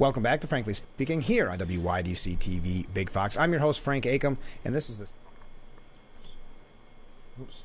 Welcome back to Frankly Speaking here on WYDC TV Big Fox. I'm your host, Frank Acom, and this is the... Oops.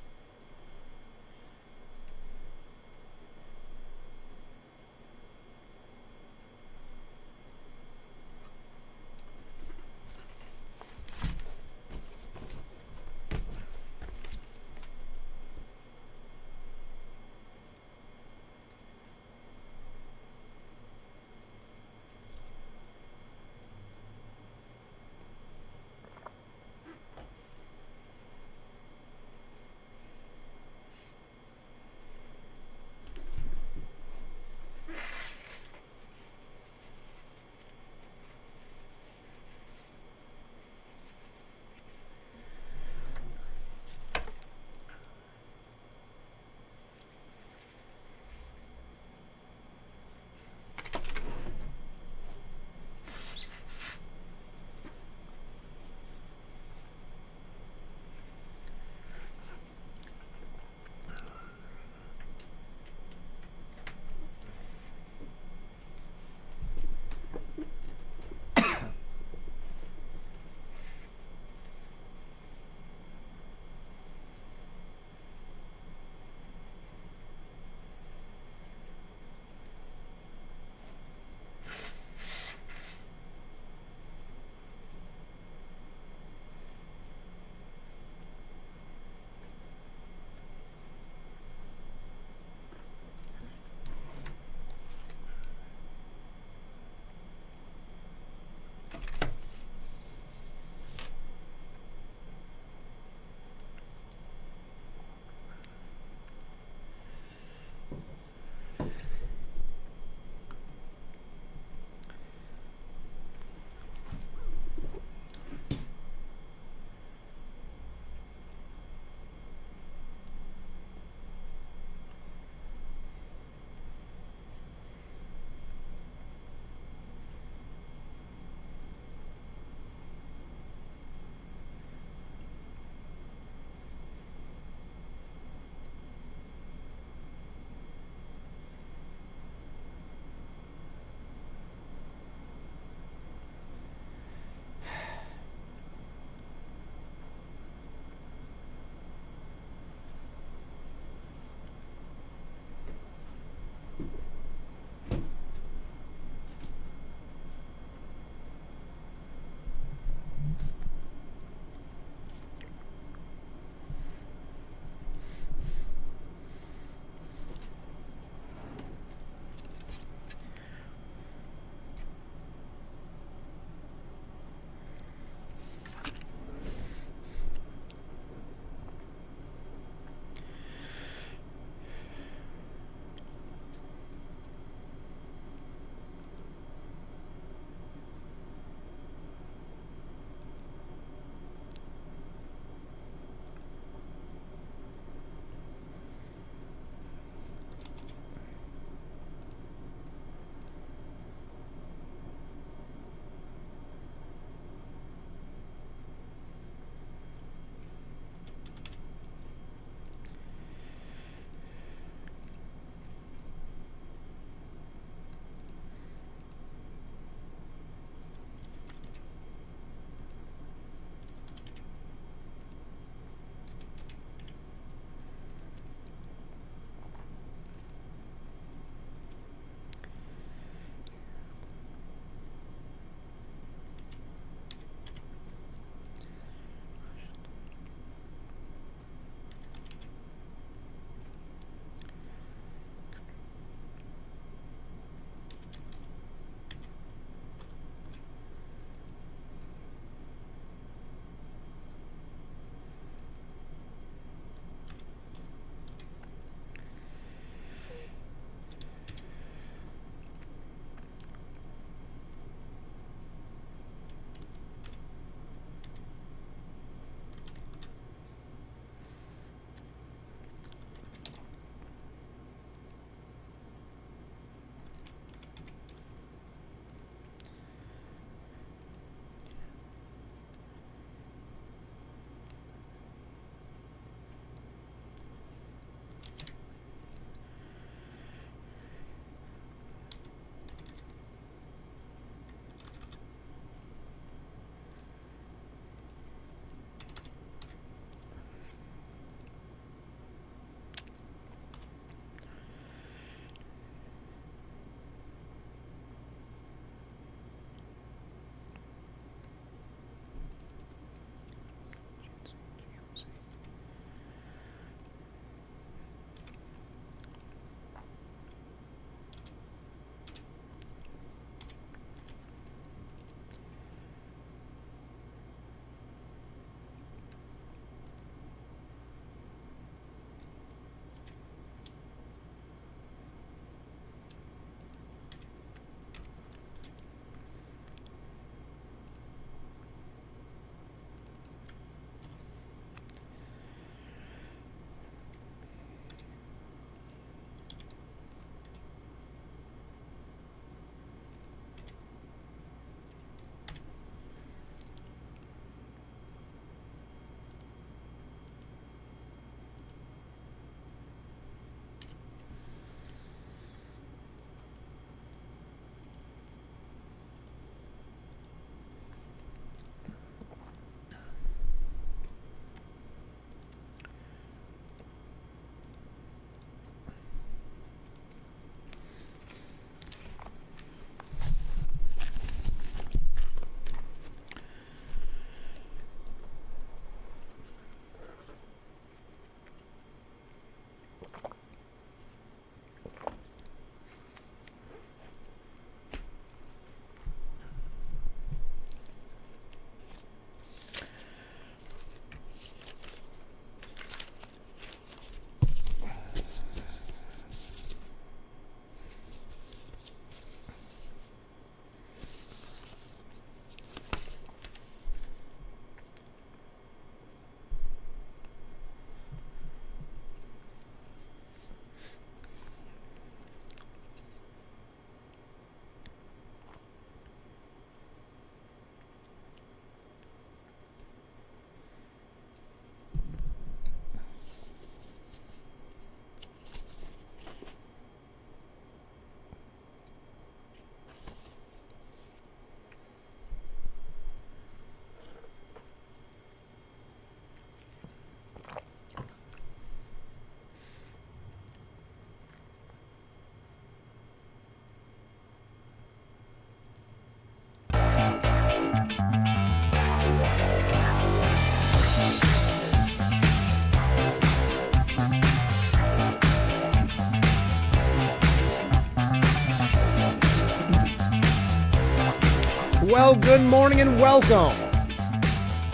Well, good morning and welcome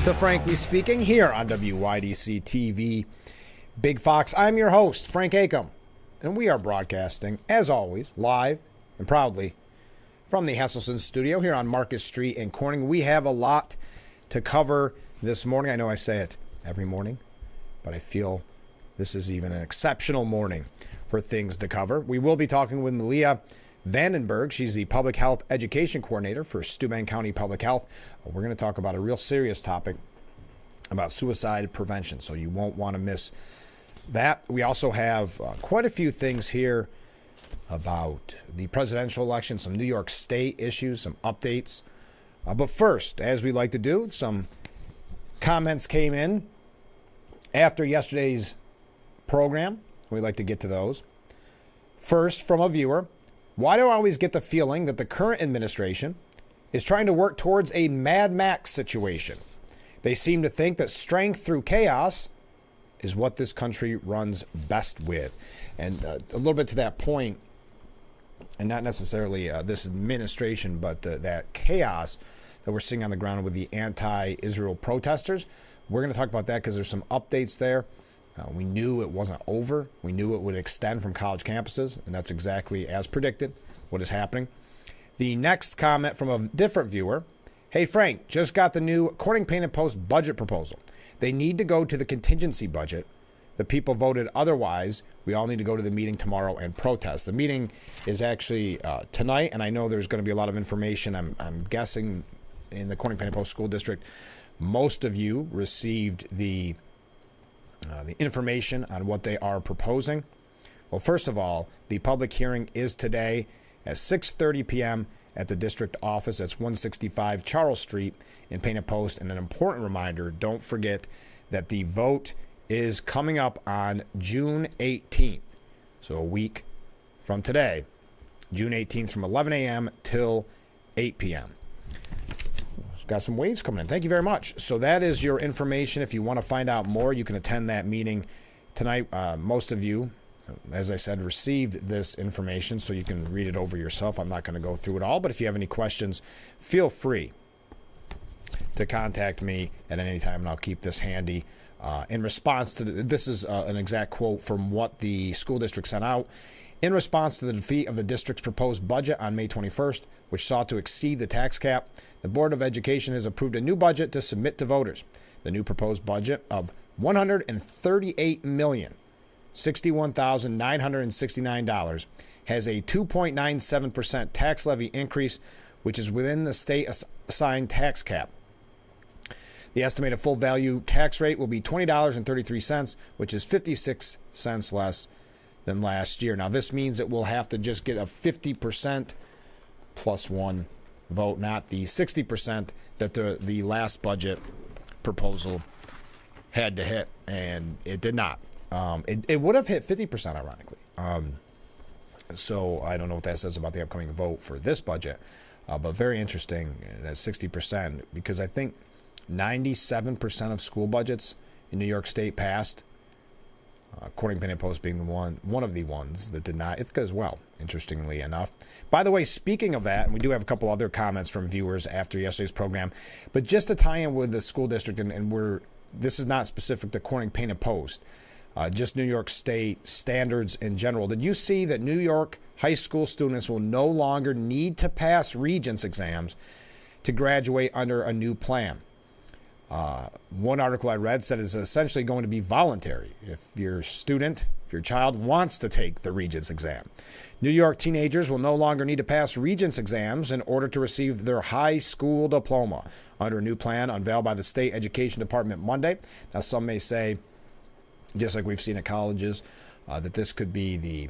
to Frankly Speaking here on WYDC TV Big Fox. I'm your host, Frank Acom, and we are broadcasting, as always, live and proudly from the Hesselson studio here on Marcus Street in Corning. We have a lot to cover this morning. I know I say it every morning, but I feel this is even an exceptional morning for things to cover. We will be talking with Malia Vandenberg. She's the Public Health Education Coordinator for Steuben County Public Health. We're going to talk about a real serious topic about suicide prevention, so you won't want to miss that. We also have quite a few things here about the presidential election, some New York State issues, some updates. But first, as we like to do, some comments came in after yesterday's program. We'd like to get to those. First, from a viewer: why do I always get the feeling that the current administration is trying to work towards a Mad Max situation? They seem to think that strength through chaos is what this country runs best with. And a little bit to that point, and not necessarily this administration, but that chaos that we're seeing on the ground with the anti-Israel protesters. We're going to talk about that because there's some updates there. We knew it wasn't over. We knew it would extend from college campuses, and that's exactly as predicted what is happening. The next comment from a different viewer: hey, Frank, just got the new Corning Paint and Post budget proposal. They need to go to the contingency budget. The people voted otherwise. We all need to go to the meeting tomorrow and protest. The meeting is actually tonight, and I know there's going to be a lot of information. I'm guessing in the Corning Paint and Post School District, most of you received the information on what they are proposing. Well, first of all, the public hearing is today at 6:30 p.m. at the district office. That's 165 Charles Street in Paint and Post. And an important reminder, don't forget that the vote is coming up on June 18th. So a week from today, June 18th, from 11 a.m. till 8 p.m. Got some waves coming in. Thank you very much. So that is your information. If you want to find out more, you can attend that meeting tonight. Most of you, as I said, received this information, so you can read it over yourself. I'm not going to go through it all, but if you have any questions, feel free to contact me at any time, and I'll keep this handy. In response to this is an exact quote from what the school district sent out. In response to the defeat of the district's proposed budget on May 21st, which sought to exceed the tax cap, the Board of Education has approved a new budget to submit to voters. The new proposed budget of $138,061,969 has a 2.97% tax levy increase, which is within the state-assigned tax cap. The estimated full value tax rate will be $20.33, which is 56 cents less than last year. Now, this means that we'll have to just get a 50% plus one vote, not the 60% that the last budget proposal had to hit, and it did not. It would have hit 50%, ironically. So I don't know what that says about the upcoming vote for this budget, but very interesting that 60%, because I think 97% of school budgets in New York State passed. Corning Paint and Post being the one of the ones that did not. Ithaca as well, interestingly enough. By the way, speaking of that, and we do have a couple other comments from viewers after yesterday's program, but just to tie in with the school district, and this is not specific to Corning Paint and Post, just New York State standards in general. Did you see that New York high school students will no longer need to pass Regents exams to graduate under a new plan? One article I read said it's essentially going to be voluntary if your child wants to take the Regents exam. New York teenagers will no longer need to pass Regents exams in order to receive their high school diploma under a new plan unveiled by the State Education Department Monday. Now, some may say, just like we've seen at colleges, that this could be the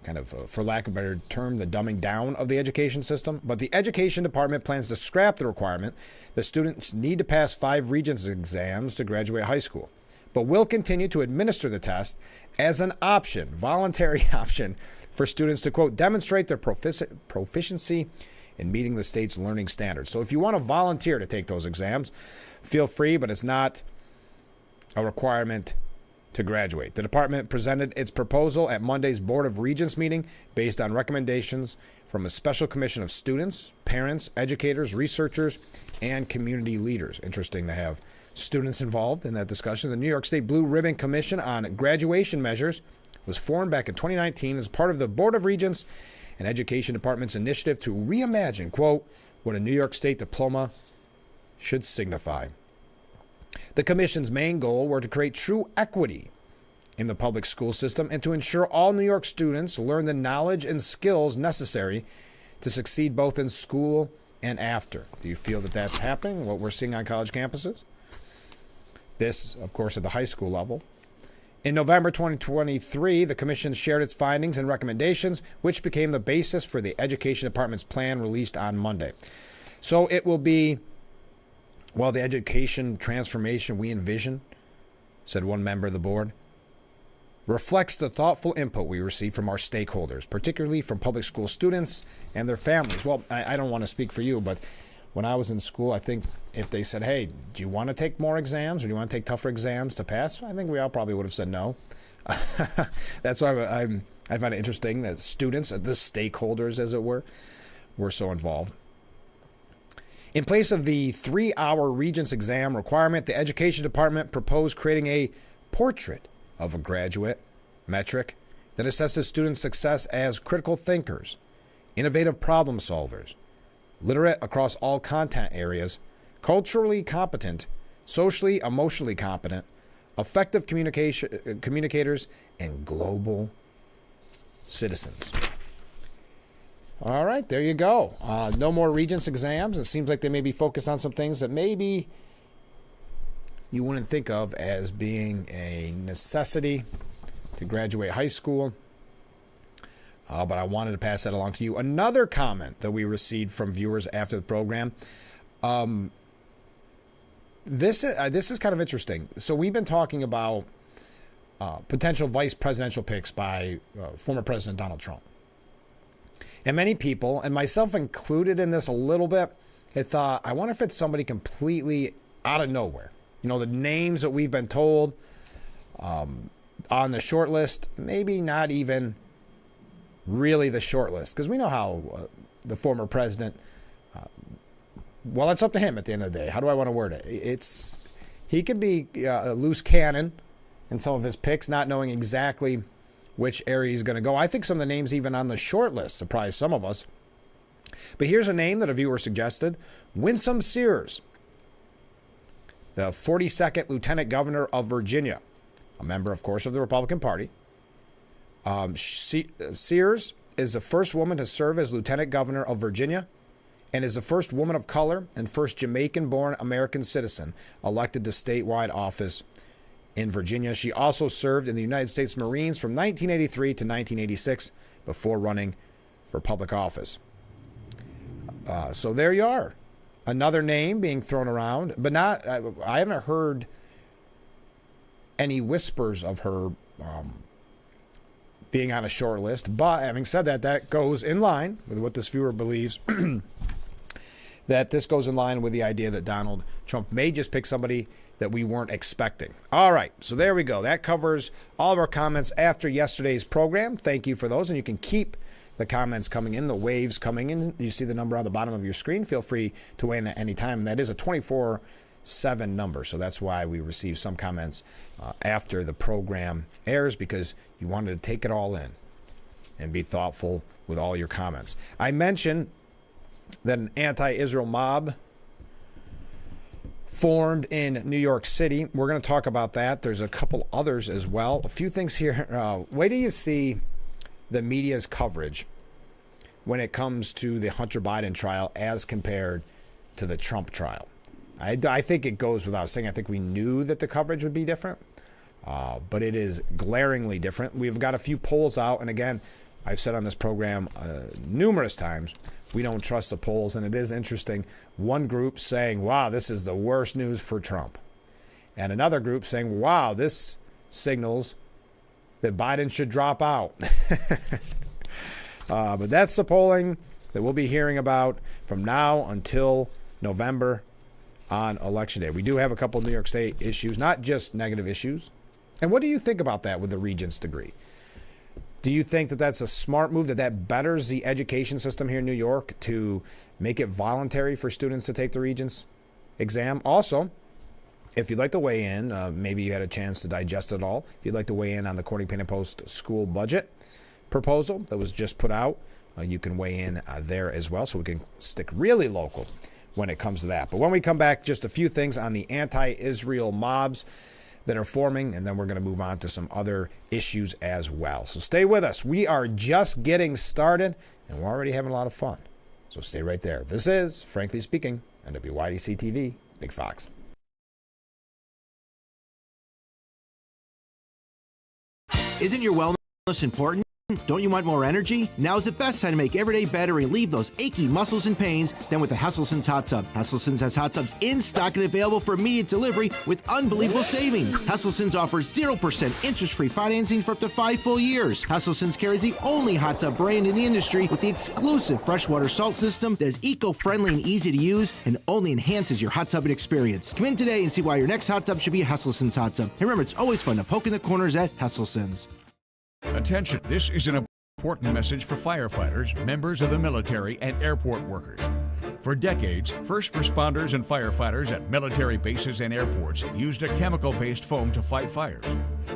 kind of, for lack of a better term, the dumbing down of the education system. But the Education Department plans to scrap the requirement that students need to pass 5 Regents exams to graduate high school, but will continue to administer the test as an option, voluntary option, for students to, quote, demonstrate their proficiency in meeting the state's learning standards. So if you want to volunteer to take those exams, feel free, but it's not a requirement to graduate. The department presented its proposal at Monday's Board of Regents meeting based on recommendations from a special commission of students, parents, educators, researchers, and community leaders. Interesting to have students involved in that discussion. The New York State Blue Ribbon Commission on Graduation Measures was formed back in 2019 as part of the Board of Regents and Education Department's initiative to reimagine, quote, what a New York State diploma should signify. The commission's main goal were to create true equity in the public school system and to ensure all New York students learn the knowledge and skills necessary to succeed both in school and after. Do you feel that that's happening, what we're seeing on college campuses? This, of course, at the high school level. In November 2023, the commission shared its findings and recommendations, which became the basis for the Education Department's plan released on Monday. So it will be, well, the education transformation we envision, said one member of the board, reflects the thoughtful input we receive from our stakeholders, particularly from public school students and their families. Well, I don't want to speak for you, but when I was in school, I think if they said, hey, do you want to take more exams or do you want to take tougher exams to pass? I think we all probably would have said no. That's why I find it interesting that students, the stakeholders, as it were so involved. In place of the 3-hour Regents exam requirement, the Education Department proposed creating a portrait of a graduate metric that assesses student success as critical thinkers, innovative problem solvers, literate across all content areas, culturally competent, socially, emotionally competent, effective communicators, and global citizens. All right, there you go. No more Regents exams. It seems like they may be focused on some things that maybe you wouldn't think of as being a necessity to graduate high school. But I wanted to pass that along to you. Another comment that we received from viewers after the program. This is kind of interesting. So we've been talking about potential vice presidential picks by former President Donald Trump. And many people, and myself included in this a little bit, had thought, I wonder if it's somebody completely out of nowhere. You know, the names that we've been told on the short list, maybe not even really the short list. Because we know how the former president, well, it's up to him at the end of the day. How do I want to word it? He could be a loose cannon in some of his picks, not knowing exactly which area he's going to go. I think some of the names even on the short list surprised some of us. But here's a name that a viewer suggested. Winsome Sears, the 42nd Lieutenant Governor of Virginia, a member, of course, of the Republican Party. Sears is the first woman to serve as Lieutenant Governor of Virginia and is the first woman of color and first Jamaican-born American citizen elected to statewide office in Virginia. She also served in the United States Marines from 1983 to 1986 before running for public office. So there you are. Another name being thrown around, but not. I haven't heard any whispers of her being on a short list. But having said that, that goes in line with what this viewer believes. That this goes in line with the idea that Donald Trump may just pick somebody that we weren't expecting. All right, so there we go. That covers all of our comments after yesterday's program. Thank you for those, and you can keep the comments coming in, the waves coming in. You see the number on the bottom of your screen. Feel free to weigh in at any time. And that is a 24/7 number, so that's why we receive some comments after the program airs, because you wanted to take it all in and be thoughtful with all your comments. I mentioned that an anti-Israel mob formed in New York City. We're going to talk about that. There's a couple others as well. A few things here. Wait till you see the media's coverage when it comes to the Hunter Biden trial as compared to the Trump trial. I think it goes without saying. I think we knew that the coverage would be different, but it is glaringly different. We've got a few polls out, and again, I've said on this program numerous times, we don't trust the polls, and it is interesting. One group saying, wow, this is the worst news for Trump. And another group saying, wow, this signals that Biden should drop out. But that's the polling that we'll be hearing about from now until November on Election Day. We do have a couple of New York State issues, not just negative issues, And what do you think about that with the Regents degree? Do you think that that's a smart move, that betters the education system here in New York to make it voluntary for students to take the Regents exam? Also, if you'd like to weigh in, maybe you had a chance to digest it all. If you'd like to weigh in on the Corning Painted Post school budget proposal that was just put out, you can weigh in there as well, so we can stick really local when it comes to that. But when we come back, just a few things on the anti-Israel mobs that are forming, and then we're going to move on to some other issues as well. So stay with us. We are just getting started, and we're already having a lot of fun. So stay right there. This is, Frankly Speaking, on WYDC TV, Big Fox. Isn't your wellness important? Don't you want more energy? Now's the best time to make every day better and relieve those achy muscles and pains than with the Hesselson's Hot Tub. Hesselson's has hot tubs in stock and available for immediate delivery with unbelievable savings. Hesselson's offers 0% interest-free financing for up to 5 full years. Hesselson's carries the only hot tub brand in the industry with the exclusive freshwater salt system that is eco-friendly and easy to use and only enhances your hot tubbing experience. Come in today and see why your next hot tub should be a Hesselson's hot tub. And remember, it's always fun to poke in the corners at Hesselson's. Attention, this is an important message for firefighters, members of the military, and airport workers. For decades, first responders and firefighters at military bases and airports used a chemical-based foam to fight fires.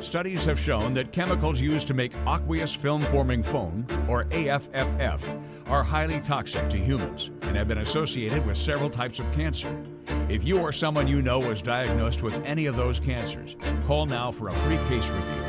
Studies have shown that chemicals used to make aqueous film-forming foam, or AFFF, are highly toxic to humans and have been associated with several types of cancer. If you or someone you know was diagnosed with any of those cancers, call now for a free case review.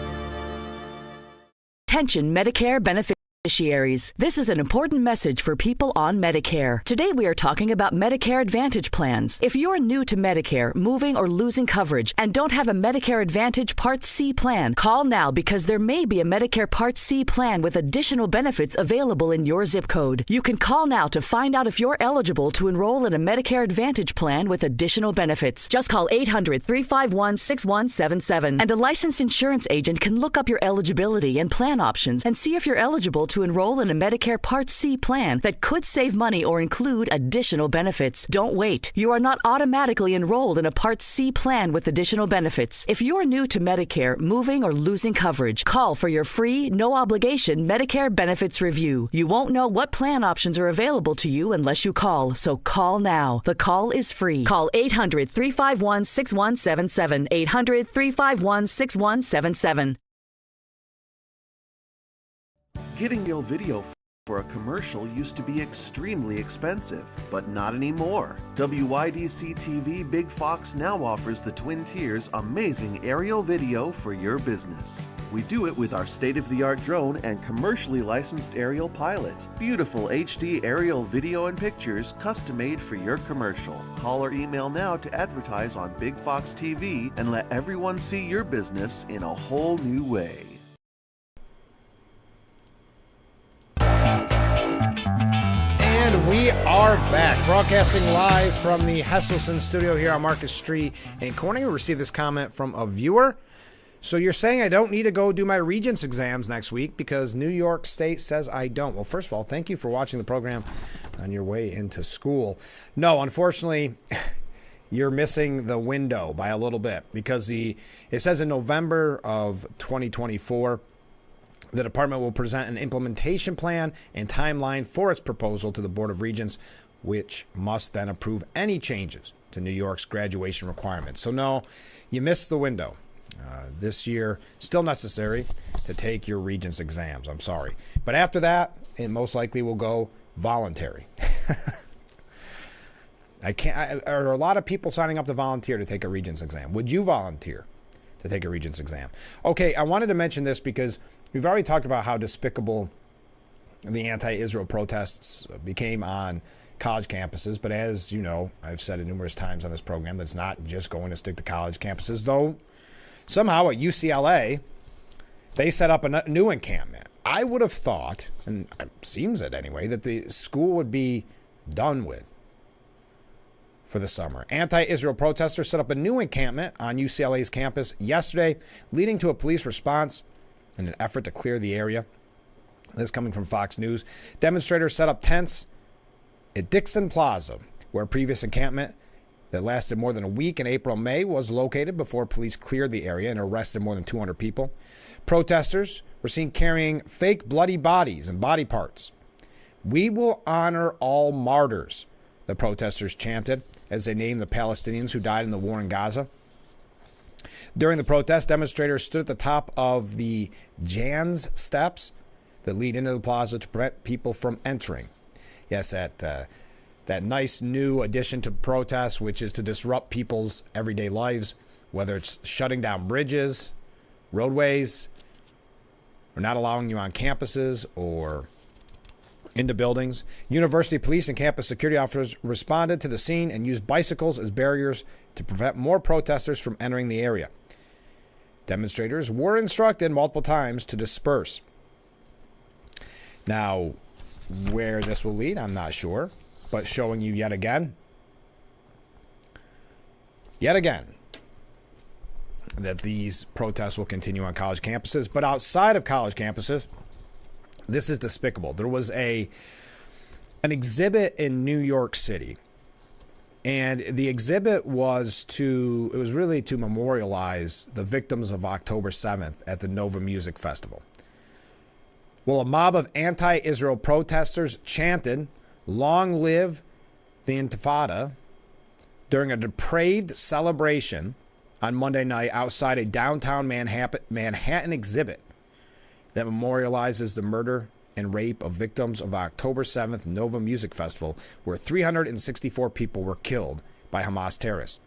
Attention Medicare beneficiaries. This is an important message for people on Medicare. Today we are talking about Medicare Advantage plans. If you're new to Medicare, moving or losing coverage, and don't have a Medicare Advantage Part C plan, call now because there may be a Medicare Part C plan with additional benefits available in your zip code. You can call now to find out if you're eligible to enroll in a Medicare Advantage plan with additional benefits. Just call 800-351-6177 and a licensed insurance agent can look up your eligibility and plan options and see if you're eligible to enroll in a Medicare Part C plan that could save money or include additional benefits. Don't wait. You are not automatically enrolled in a Part C plan with additional benefits. If you're new to Medicare, moving or losing coverage, call for your free, no-obligation Medicare benefits review. You won't know what plan options are available to you unless you call, so call now. The call is free. Call 800-351-6177. 800-351-6177. Getting real video for a commercial used to be extremely expensive, but not anymore. WYDC TV Big Fox now offers the Twin Tiers amazing aerial video for your business. We do it with our state-of-the-art drone and commercially licensed aerial pilot. Beautiful HD aerial video and pictures custom-made for your commercial. Call or email now to advertise on Big Fox TV and let everyone see your business in a whole new way. And we are back, broadcasting live from the Hesselson studio here on Market Street in Corning. We received this comment from a viewer. So you're saying I don't need to go do my Regents exams next week because New York State says I don't. Well, first of all, thank you for watching the program on your way into school. No, unfortunately, you're missing the window by a little bit because it says in November of 2024, the department will present an implementation plan and timeline for its proposal to the Board of Regents, which must then approve any changes to New York's graduation requirements. So no, you missed the window. This year, still necessary to take your Regents exams. I'm sorry. But after that, it most likely will go voluntary. Are a lot of people signing up to volunteer to take a Regents exam? Would you volunteer to take a Regents exam? Okay, I wanted to mention this because we've already talked about how despicable the anti-Israel protests became on college campuses. But as you know, I've said it numerous times on this program, that's not just going to stick to college campuses, though somehow at UCLA, they set up a new encampment. I would have thought, and it seems it anyway, that the school would be done with for the summer. Anti-Israel protesters set up a new encampment on UCLA's campus yesterday, leading to a police response in an effort to clear the area. This coming from Fox News. Demonstrators set up tents at Dixon Plaza, where a previous encampment that lasted more than a week in April and May was located before police cleared the area and arrested more than 200 people. Protesters were seen carrying fake bloody bodies and body parts. "We will honor all martyrs," the protesters chanted as they named the Palestinians who died in the war in Gaza. During the protest, demonstrators stood at the top of the Jan's steps that lead into the plaza to prevent people from entering. Yes, that nice new addition to protests, which is to disrupt people's everyday lives, whether it's shutting down bridges, roadways, or not allowing you on campuses or into buildings. University police and campus security officers responded to the scene and used bicycles as barriers to prevent more protesters from entering the area. Demonstrators were instructed multiple times to disperse. Now, where this will lead, I'm not sure, but showing you yet again, that these protests will continue on college campuses. But outside of college campuses, this is despicable. There was an exhibit in New York City, and the exhibit was really to memorialize the victims of October 7th at the Nova Music Festival. Well, a mob of anti-Israel protesters chanted, "Long live the Intifada," during a depraved celebration on Monday night outside a downtown Manhattan exhibit that memorializes the murder and rape of victims of October 7th Nova Music Festival, where 364 people were killed by Hamas terrorists.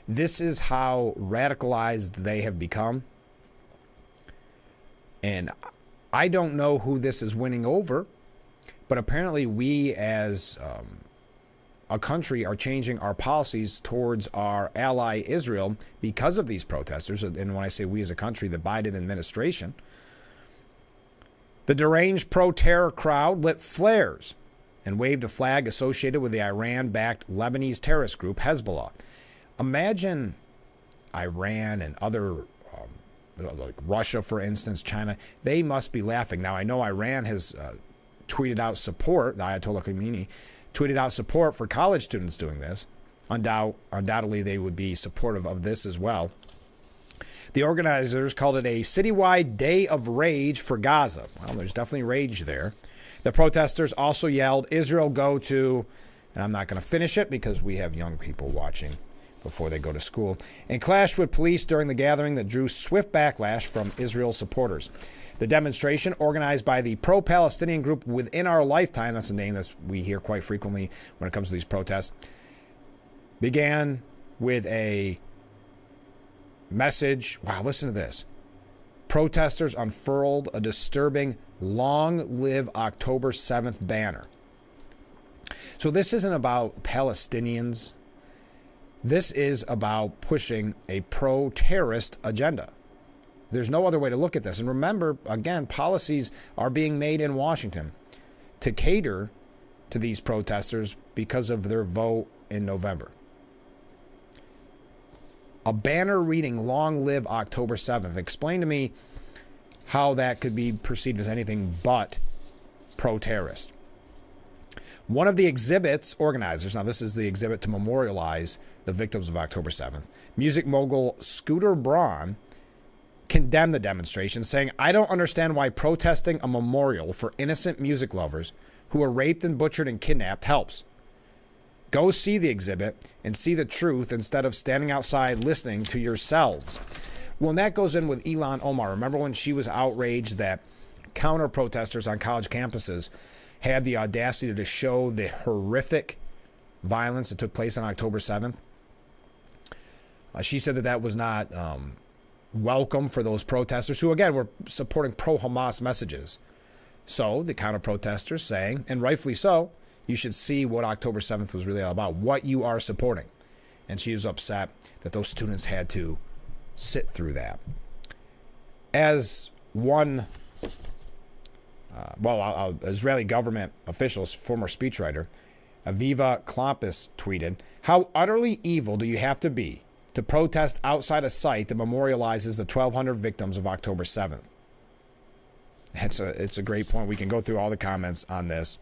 This is how radicalized they have become. And I don't know who this is winning over, but apparently we as a country are changing our policies towards our ally Israel because of these protesters. And when I say we as a country, the Biden administration. The deranged pro-terror crowd lit flares and waved a flag associated with the Iran-backed Lebanese terrorist group Hezbollah. Imagine Iran and other, like Russia, for instance, China. They must be laughing. Now, I know Iran has tweeted out support, the Ayatollah Khomeini tweeted out support for college students doing this. Undoubtedly, they would be supportive of this as well. The organizers called it a citywide day of rage for Gaza. Well, there's definitely rage there. The protesters also yelled, "Israel go to," and I'm not going to finish it because we have young people watching before they go to school, and clashed with police during the gathering that drew swift backlash from Israel supporters. The demonstration, organized by the pro-Palestinian group Within Our Lifetime, that's a name that we hear quite frequently when it comes to these protests, began with a message. Wow, listen to this. Protesters unfurled a disturbing "Long Live October 7th" banner. So this isn't about Palestinians. This is about pushing a pro-terrorist agenda. There's no other way to look at this. And remember, again, policies are being made in Washington to cater to these protesters because of their vote in November. A banner reading "Long Live October 7th." Explain to me how that could be perceived as anything but pro-terrorist. One of the exhibit's organizers, now this is the exhibit to memorialize the victims of October 7th, music mogul Scooter Braun, condemned the demonstration, saying, "I don't understand why protesting a memorial for innocent music lovers who were raped and butchered and kidnapped helps. Go see the exhibit and see the truth instead of standing outside listening to yourselves." Well, and that goes in with Ilhan Omar. Remember when she was outraged that counter-protesters on college campuses had the audacity to show the horrific violence that took place on October 7th? She said that that was not welcome for those protesters who, again, were supporting pro-Hamas messages. So the counter-protesters saying, and rightfully so, you should see what October 7th was really all about, what you are supporting. And she was upset that those students had to sit through that. As one Israeli government officials, former speechwriter Aviva Klompus tweeted, "How utterly evil do you have to be to protest outside a site that memorializes the 1,200 victims of October 7th?" It's a great point. We can go through all the comments on this.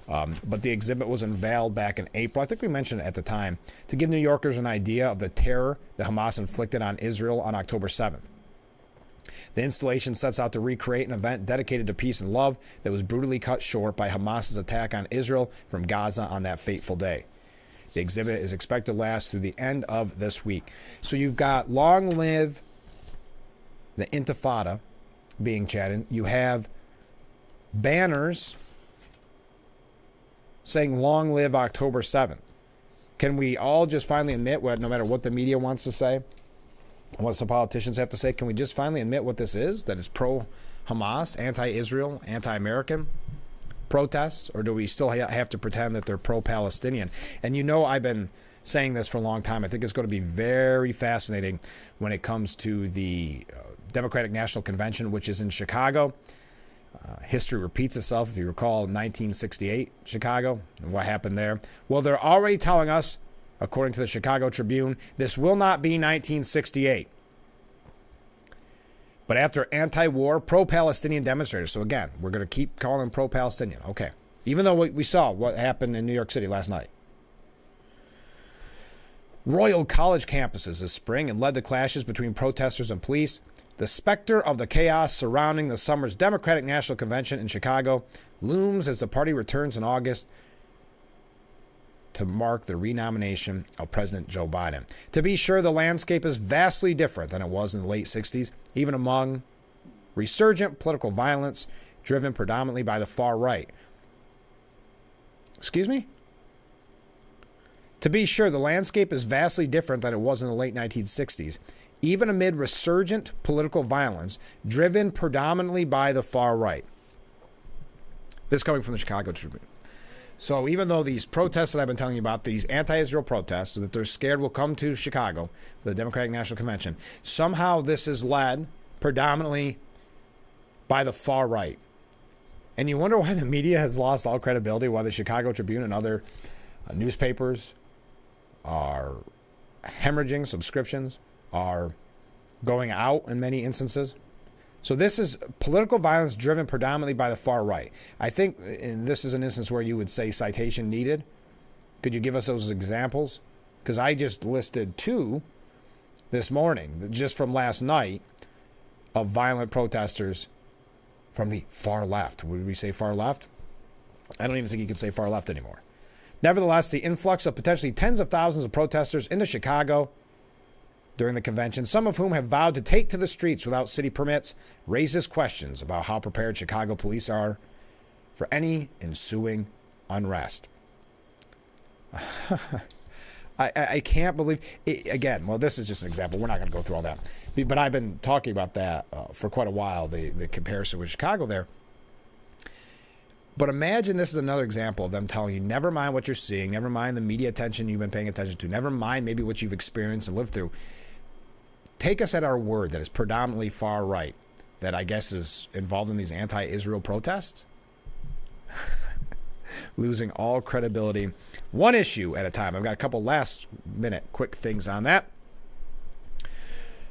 But the exhibit was unveiled back in April. I think we mentioned it at the time to give New Yorkers an idea of the terror that Hamas inflicted on Israel on October 7th. The installation sets out to recreate an event dedicated to peace and love that was brutally cut short by Hamas's attack on Israel from Gaza on that fateful day. The exhibit is expected to last through the end of this week. So you've got Long Live the Intifada being chatted. You have banners saying Long Live October 7th. Can we all just finally admit what, no matter what the media wants to say, what some politicians have to say, can we just finally admit what this is? That it's pro-Hamas, anti-Israel, anti-American protests? Or do we still have to pretend that they're pro-Palestinian? And you know I've been saying this for a long time. I think it's going to be very fascinating when it comes to the Democratic National Convention, which is in Chicago. History repeats itself. If you recall 1968 Chicago and what happened there. Well, they're already telling us, according to the Chicago Tribune, this will not be 1968. But after anti-war, pro-Palestinian demonstrators. So again, we're going to keep calling them pro-Palestinian. Okay. Even though we saw what happened in New York City last night. Roiled college campuses this spring and led to clashes between protesters and police. The specter of the chaos surrounding the summer's Democratic National Convention in Chicago looms as the party returns in August to mark the renomination of President Joe Biden. To be sure, the landscape is vastly different than it was in the late 60s, even among resurgent political violence driven predominantly by the far right. Excuse me? To be sure, the landscape is vastly different than it was in the late 1960s, even amid resurgent political violence driven predominantly by the far right. This coming from the Chicago Tribune. So even though these protests that I've been telling you about, these anti-Israel protests that they're scared will come to Chicago for the Democratic National Convention, somehow this is led predominantly by the far right. And you wonder why the media has lost all credibility, why the Chicago Tribune and other newspapers are hemorrhaging subscriptions, are going out in many instances. So this is political violence driven predominantly by the far right. I think this is an instance where you would say citation needed. Could you give us those examples? Because I just listed 2 this morning, just from last night, of violent protesters from the far left. Would we say far left? I don't even think you can say far left anymore. Nevertheless, the influx of potentially tens of thousands of protesters into Chicago during the convention, some of whom have vowed to take to the streets without city permits, raises questions about how prepared Chicago police are for any ensuing unrest. I can't believe it. Again, well, this is just an example. We're not going to go through all that. But I've been talking about that for quite a while, the comparison with Chicago there. But imagine this is another example of them telling you, never mind what you're seeing, never mind the media attention you've been paying attention to, never mind maybe what you've experienced and lived through. Take us at our word that is predominantly far right, that I guess is involved in these anti-Israel protests. Losing all credibility. One issue at a time. I've got a couple last minute quick things on that.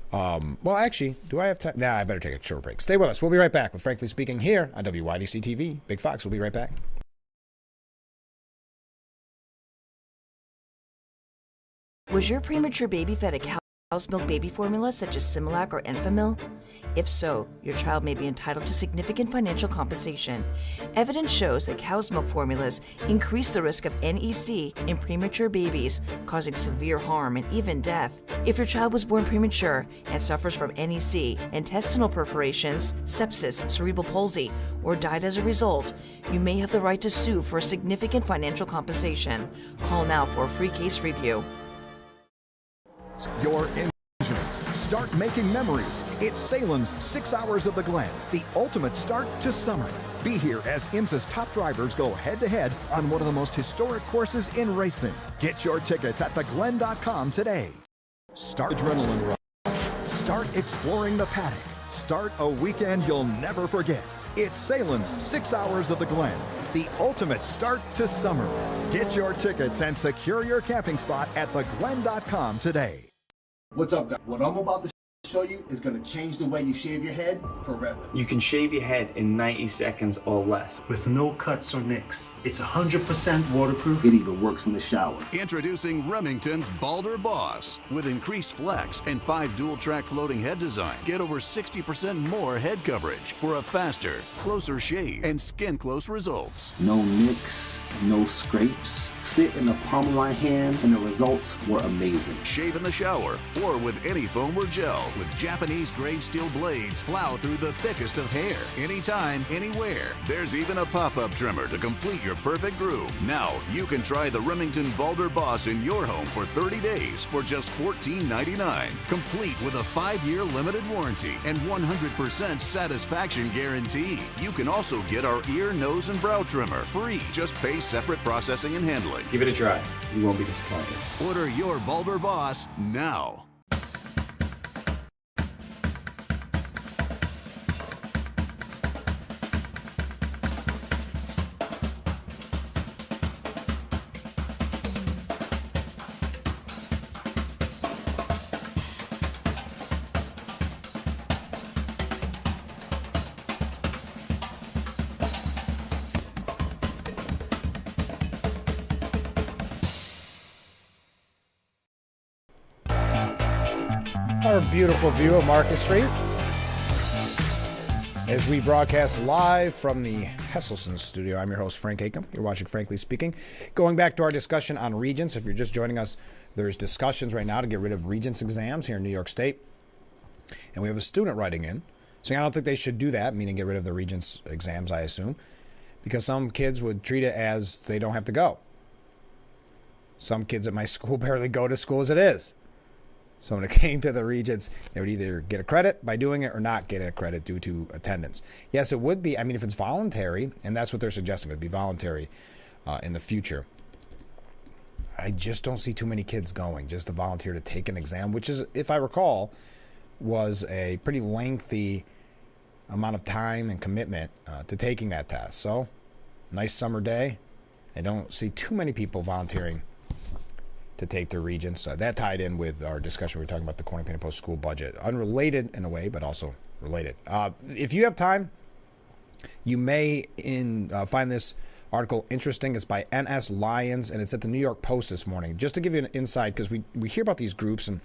Well, actually, do I have time? Nah, I better take a short break. Stay with us. We'll be right back with Frankly Speaking here on WYDC TV. Big Fox, we'll be right back. Was your premature baby fed a cow's milk baby formula such as Similac or Enfamil? If so, your child may be entitled to significant financial compensation. Evidence shows that cow's milk formulas increase the risk of NEC in premature babies, causing severe harm and even death. If your child was born premature and suffers from NEC, intestinal perforations, sepsis, cerebral palsy, or died as a result, you may have the right to sue for significant financial compensation. Call now for a free case review. Your engines start making memories. It's Salem's 6 Hours of the Glen, the ultimate start to summer. Be here as IMSA's top drivers go head-to-head on one of the most historic courses in racing. Get your tickets at theglen.com today. Start adrenaline rush. Start exploring the paddock. Start a weekend you'll never forget. It's Salem's 6 Hours of the Glen, the ultimate start to summer. Get your tickets and secure your camping spot at theglen.com today. What's up, guys? What I'm about to show you is going to change the way you shave your head forever. You can shave your head in 90 seconds or less. With no cuts or nicks. It's 100% waterproof. It even works in the shower. Introducing Remington's Balder Boss. With increased flex and 5 dual-track floating head design, get over 60% more head coverage for a faster, closer shave and skin-close results. No nicks, no scrapes. Fit in the palm of my hand, and the results were amazing. Shave in the shower or with any foam or gel. With Japanese-grade steel blades, plow through the thickest of hair. Anytime, anywhere. There's even a pop-up trimmer to complete your perfect groove. Now, you can try the Remington Balder Boss in your home for 30 days for just $14.99. Complete with a 5-year limited warranty and 100% satisfaction guarantee. You can also get our ear, nose, and brow trimmer free. Just pay separate processing and handling. Give it a try. You won't be disappointed. Order your Balder Boss now. Our beautiful view of Market Street as we broadcast live from the Hesselson studio. I'm your host, Frank Acom. You're watching Frankly Speaking. Going back to our discussion on Regents, if you're just joining us, there's discussions right now to get rid of Regents exams here in New York State. And we have a student writing in saying I don't think they should do that, meaning get rid of the Regents exams, I assume, because some kids would treat it as they don't have to go. Some kids at my school barely go to school as it is. So when it came to the Regents, they would either get a credit by doing it or not get a credit due to attendance. Yes, it would be. I mean, if it's voluntary, and that's what they're suggesting, it would be voluntary in the future. I just don't see too many kids going just to volunteer to take an exam, which is, if I recall, was a pretty lengthy amount of time and commitment to taking that test. So, nice summer day. I don't see too many people volunteering to take the Regents. That tied in with our discussion. We were talking about the Corning Painter Post school budget. Unrelated in a way, but also related. If you have time, you may find this article interesting. It's by NS Lyons, and it's at the New York Post this morning. Just to give you an insight, because we hear about these groups, and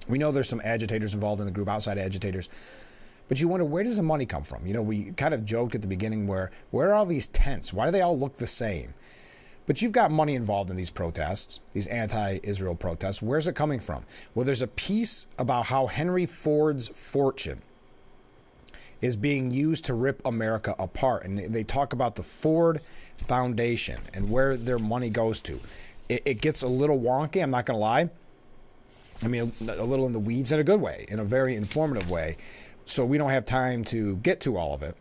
we know there's some agitators involved in the group, outside agitators. But you wonder, where does the money come from? You know, we kind of joked at the beginning, where are all these tents? Why do they all look the same? But you've got money involved in these protests, these anti-Israel protests. Where's it coming from? Well, there's a piece about how Henry Ford's fortune is being used to rip America apart. And they talk about the Ford Foundation and where their money goes to. It gets a little wonky, I'm not going to lie. I mean, a little in the weeds in a good way, in a very informative way. So we don't have time to get to all of it.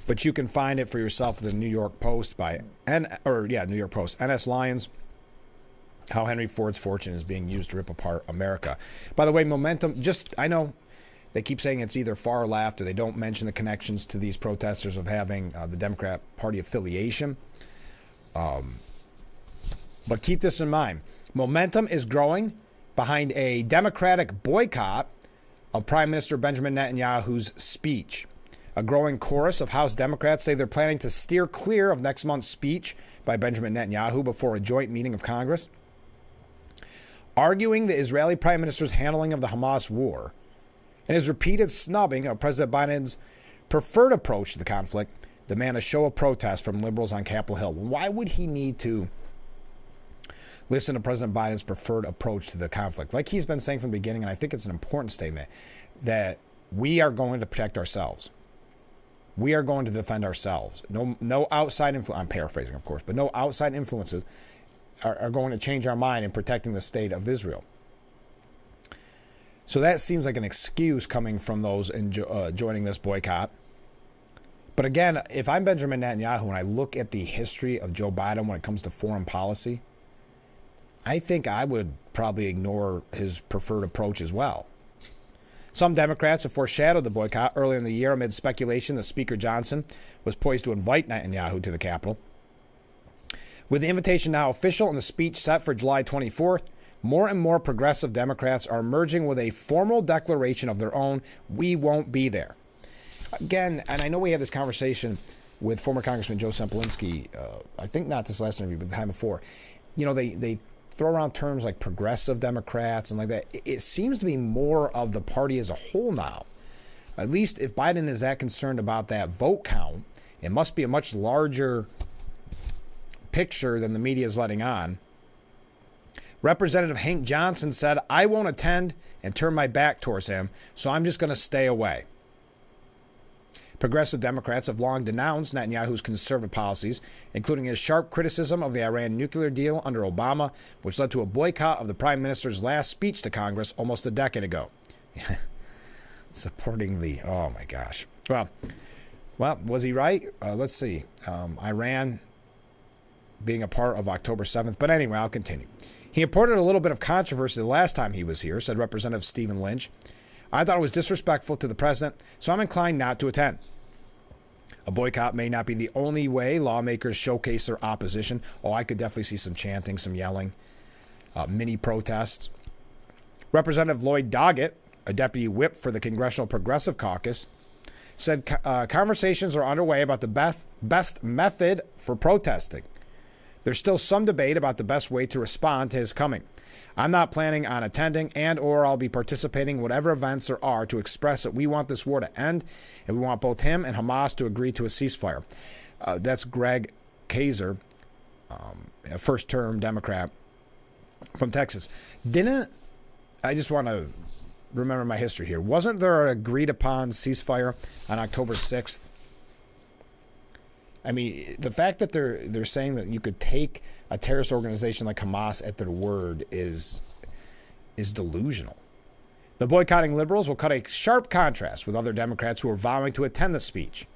But you can find it for yourself at the New York Post New York Post. NS Lyons, how Henry Ford's fortune is being used to rip apart America. By the way, momentum, I know they keep saying it's either far left or they don't mention the connections to these protesters of having the Democrat Party affiliation. But keep this in mind. Momentum is growing behind a Democratic boycott of Prime Minister Benjamin Netanyahu's speech. A growing chorus of House Democrats say they're planning to steer clear of next month's speech by Benjamin Netanyahu before a joint meeting of Congress, arguing the Israeli Prime Minister's handling of the Hamas war and his repeated snubbing of President Biden's preferred approach to the conflict demand a show of protest from liberals on Capitol Hill. Why would he need to listen to President Biden's preferred approach to the conflict? Like he's been saying from the beginning, and I think it's an important statement, that we are going to protect ourselves. We are going to defend ourselves. No outside influence, I'm paraphrasing, of course, but no outside influences are going to change our mind in protecting the state of Israel. So that seems like an excuse coming from those joining this boycott. But again, if I'm Benjamin Netanyahu and I look at the history of Joe Biden when it comes to foreign policy, I think I would probably ignore his preferred approach as well. Some Democrats have foreshadowed the boycott earlier in the year amid speculation that Speaker Johnson was poised to invite Netanyahu to the Capitol. With the invitation now official and the speech set for July 24th, more and more progressive Democrats are emerging with a formal declaration of their own. We won't be there. Again, and I know we had this conversation with former Congressman Joe Semplinsky, I think not this last interview, but the time before. You know, they throw around terms like progressive Democrats and like that. It seems to be more of the party as a whole now. At least if Biden is that concerned about that vote count, it must be a much larger picture than the media is letting on. Representative Hank Johnson said, I won't attend and turn my back towards him, so I'm just going to stay away. Progressive Democrats have long denounced Netanyahu's conservative policies, including his sharp criticism of the Iran nuclear deal under Obama, which led to a boycott of the prime minister's last speech to Congress almost a decade ago. Supporting the, oh my gosh. Well, was he right? Let's see. Iran being a part of October 7th. But anyway, I'll continue. He imported a little bit of controversy the last time he was here, said Representative Stephen Lynch. I thought it was disrespectful to the president, so I'm inclined not to attend. A boycott may not be the only way lawmakers showcase their opposition. Oh, I could definitely see some chanting, some yelling, mini protests. Representative Lloyd Doggett, a deputy whip for the Congressional Progressive Caucus, said conversations are underway about the best method for protesting. There's still some debate about the best way to respond to his coming. I'm not planning on attending or I'll be participating in whatever events there are to express that we want this war to end and we want both him and Hamas to agree to a ceasefire. That's Greg Kaiser, a first-term Democrat from Texas. I just want to remember my history here. Wasn't there an agreed-upon ceasefire on October 6th? I mean, the fact that they're saying that you could take a terrorist organization like Hamas at their word is delusional. The boycotting liberals will cut a sharp contrast with other Democrats who are vowing to attend the speech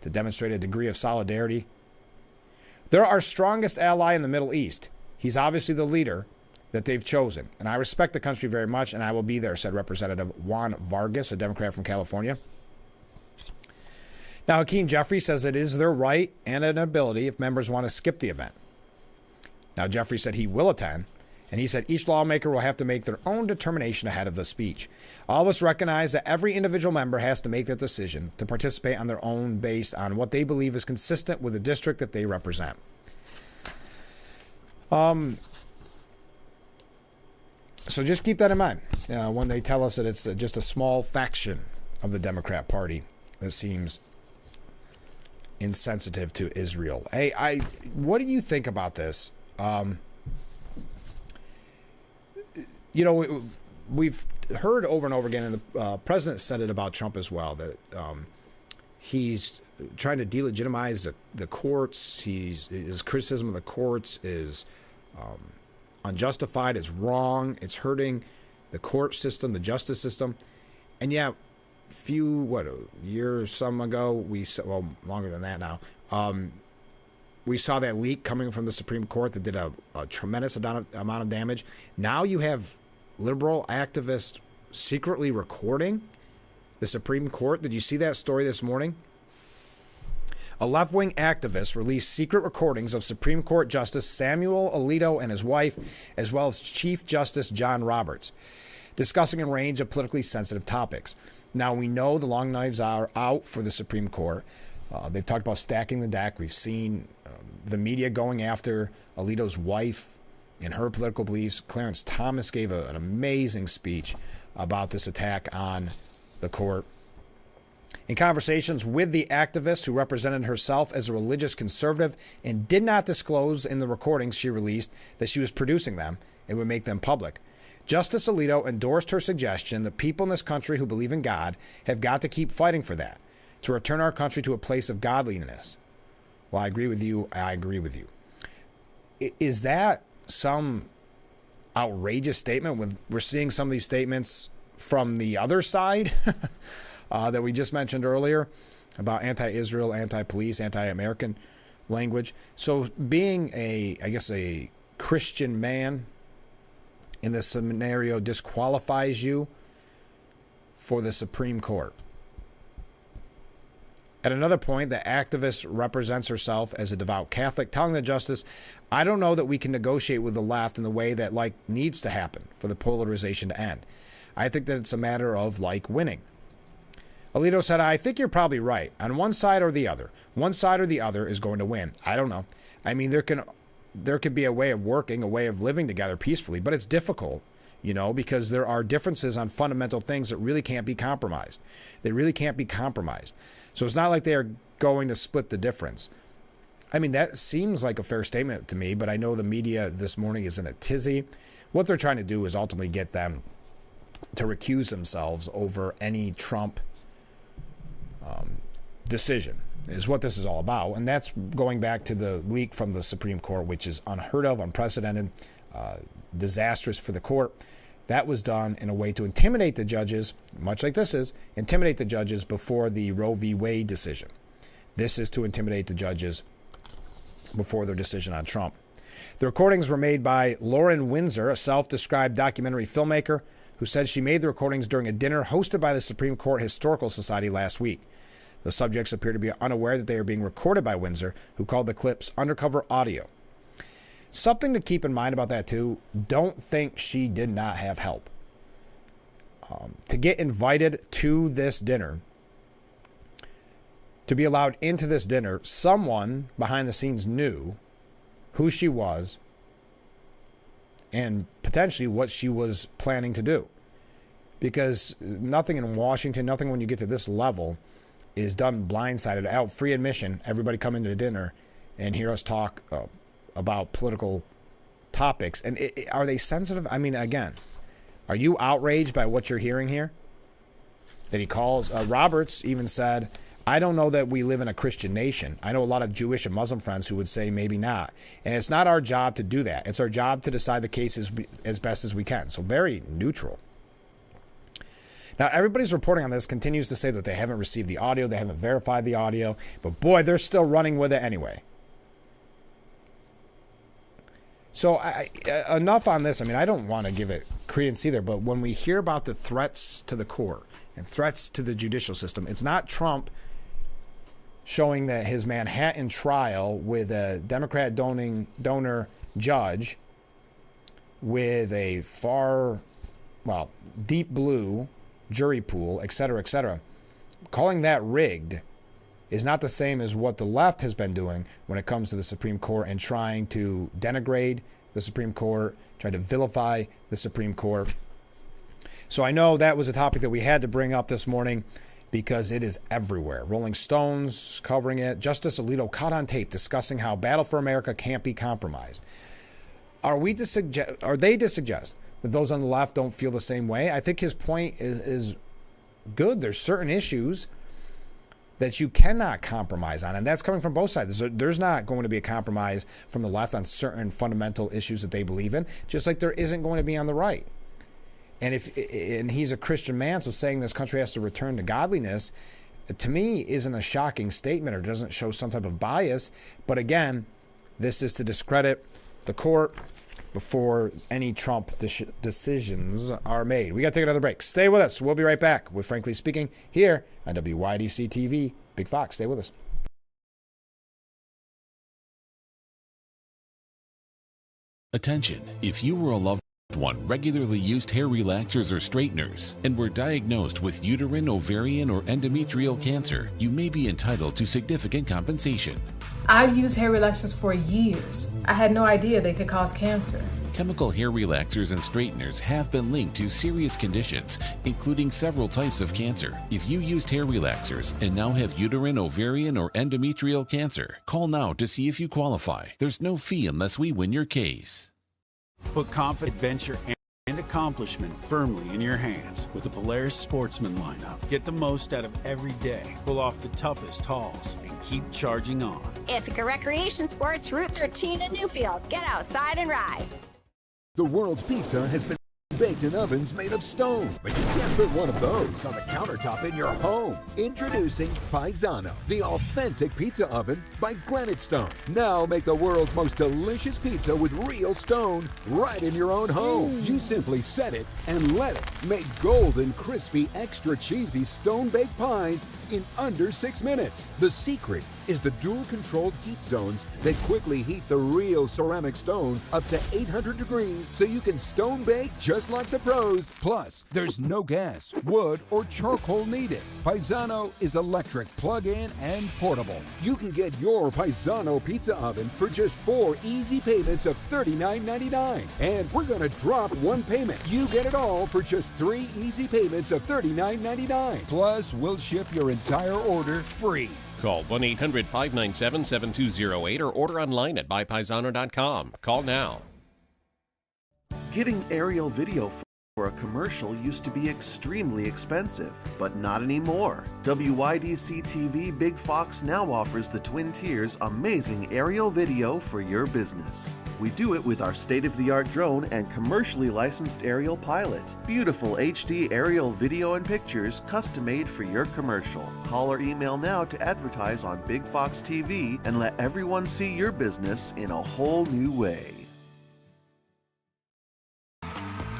to demonstrate a degree of solidarity. They're our strongest ally in the Middle East. He's obviously the leader that they've chosen, and I respect the country very much, and I will be there, said Representative Juan Vargas, a Democrat from California. Now, Hakeem Jeffries says it is their right and an ability if members want to skip the event. Now, Jeffries said he will attend, and he said each lawmaker will have to make their own determination ahead of the speech. All of us recognize that every individual member has to make that decision to participate on their own based on what they believe is consistent with the district that they represent. So just keep that in mind when they tell us that it's just a small faction of the Democrat Party that seems insensitive to Israel. Hey, what do you think about this? We've heard over and over again, and the president said it about Trump as well, that he's trying to delegitimize the courts. His criticism of the courts is unjustified, it's wrong, it's hurting the court system, the justice system. And yeah, a year or some ago, longer than that now, we saw that leak coming from the Supreme Court that did a tremendous amount of damage. Now you have liberal activists secretly recording the Supreme Court. Did you see that story this morning? A left-wing activist released secret recordings of Supreme Court Justice Samuel Alito and his wife, as well as Chief Justice John Roberts, discussing a range of politically sensitive topics. Now, we know the long knives are out for the Supreme Court. They've talked about stacking the deck. We've seen the media going after Alito's wife and her political beliefs. Clarence Thomas gave an amazing speech about this attack on the court. In conversations with the activist who represented herself as a religious conservative and did not disclose in the recordings she released that she was producing them, it would make them public. Justice Alito endorsed her suggestion that people in this country who believe in God have got to keep fighting for that, to return our country to a place of godliness. Well, I agree with you. I agree with you. Is that some outrageous statement when we're seeing some of these statements from the other side that we just mentioned earlier about anti-Israel, anti-police, anti-American language? So being a Christian man in this scenario disqualifies you for the Supreme Court. At another point, the activist represents herself as a devout Catholic, telling the justice, I don't know that we can negotiate with the left in the way that like needs to happen for the polarization to end. I think that it's a matter of like winning. Alito said, I think you're probably right. On one side or the other. One side or the other is going to win. I don't know. I mean, there could be a way of working, a way of living together peacefully, but it's difficult, you know, because there are differences on fundamental things that really can't be compromised. They really can't be compromised. So it's not like they are going to split the difference. I mean, that seems like a fair statement to me, but I know the media this morning is in a tizzy. What they're trying to do is ultimately get them to recuse themselves over any Trump decision, is what this is all about. And that's going back to the leak from the Supreme Court, which is unheard of, unprecedented, disastrous for the court. That was done in a way to intimidate the judges, much like this is, intimidate the judges before the Roe v. Wade decision. This is to intimidate the judges before their decision on Trump. The recordings were made by Lauren Windsor, a self-described documentary filmmaker who said she made the recordings during a dinner hosted by the Supreme Court Historical Society last week. The subjects appear to be unaware that they are being recorded by Windsor, who called the clips undercover audio. Something to keep in mind about that, too, don't think she did not have help. To get invited to this dinner, to be allowed into this dinner, someone behind the scenes knew who she was and potentially what she was planning to do. Because nothing in Washington, nothing when you get to this level is done blindsided. Out free admission, everybody come into the dinner and hear us talk about political topics. And are they sensitive? I mean, again, are you outraged by what you're hearing here? That he calls, Roberts even said, I don't know that we live in a Christian nation. I know a lot of Jewish and Muslim friends who would say maybe not. And it's not our job to do that. It's our job to decide the cases as best as we can. So very neutral. Now, everybody's reporting on this continues to say that they haven't received the audio. They haven't verified the audio. But boy, they're still running with it anyway. So enough on this. I mean, I don't want to give it credence either, but when we hear about the threats to the court and threats to the judicial system, it's not Trump showing that his Manhattan trial with a Democrat donor judge with a deep blue jury pool, et cetera, calling that rigged is not the same as what the left has been doing when it comes to the Supreme Court and trying to denigrate the Supreme Court, trying to vilify the Supreme Court. So I know that was a topic that we had to bring up this morning because it is everywhere. Rolling Stone's covering it. Justice Alito caught on tape discussing how Battle for America can't be compromised. Are they to suggest that those on the left don't feel the same way? I think his point is good. There's certain issues that you cannot compromise on, and that's coming from both sides. There's not going to be a compromise from the left on certain fundamental issues that they believe in, just like there isn't going to be on the right. And he's a Christian man, so saying this country has to return to godliness, to me, isn't a shocking statement or doesn't show some type of bias. But again, this is to discredit the court before any Trump decisions are made. We got to take another break. Stay with us. We'll be right back with Frankly Speaking here on WYDC TV. Big Fox, stay with us. Attention, if you were a loved one regularly used hair relaxers or straighteners and were diagnosed with uterine, ovarian, or endometrial cancer, you may be entitled to significant compensation. I've used hair relaxers for years. I had no idea they could cause cancer. Chemical hair relaxers and straighteners have been linked to serious conditions, including several types of cancer. If you used hair relaxers and now have uterine, ovarian, or endometrial cancer, call now to see if you qualify. There's no fee unless we win your case. Put confidence, adventure, and accomplishment firmly in your hands with the Polaris Sportsman lineup. Get the most out of every day, pull off the toughest hauls, and keep charging on. Ithaca Recreation Sports, Route 13 in Newfield. Get outside and ride. The world's pizza has been baked in ovens made of stone, but you can't put one of those on the countertop in your home. Introducing Paisano, the authentic pizza oven by Granite Stone. Now make the world's most delicious pizza with real stone right in your own home. You simply set it and let it make golden, crispy, extra cheesy stone-baked pies in under 6 minutes. The secret is the dual-controlled heat zones that quickly heat the real ceramic stone up to 800 degrees so you can stone bake just like the pros. Plus, there's no gas, wood, or charcoal needed. Paisano is electric, plug-in, and portable. You can get your Paisano pizza oven for just 4 easy payments of $39.99. And we're going to drop one payment. You get it all for just 3 easy payments of $39.99. Plus, we'll ship your entire order free. Call 1-800-597-7208 or order online at buypaisano.com. Call now. Getting aerial video for a commercial used to be extremely expensive, but not anymore. WYDC TV Big Fox now offers the Twin Tiers amazing aerial video for your business. We do it with our state-of-the-art drone and commercially licensed aerial pilot. Beautiful HD aerial video and pictures custom-made for your commercial. Call or email now to advertise on Big Fox TV and let everyone see your business in a whole new way.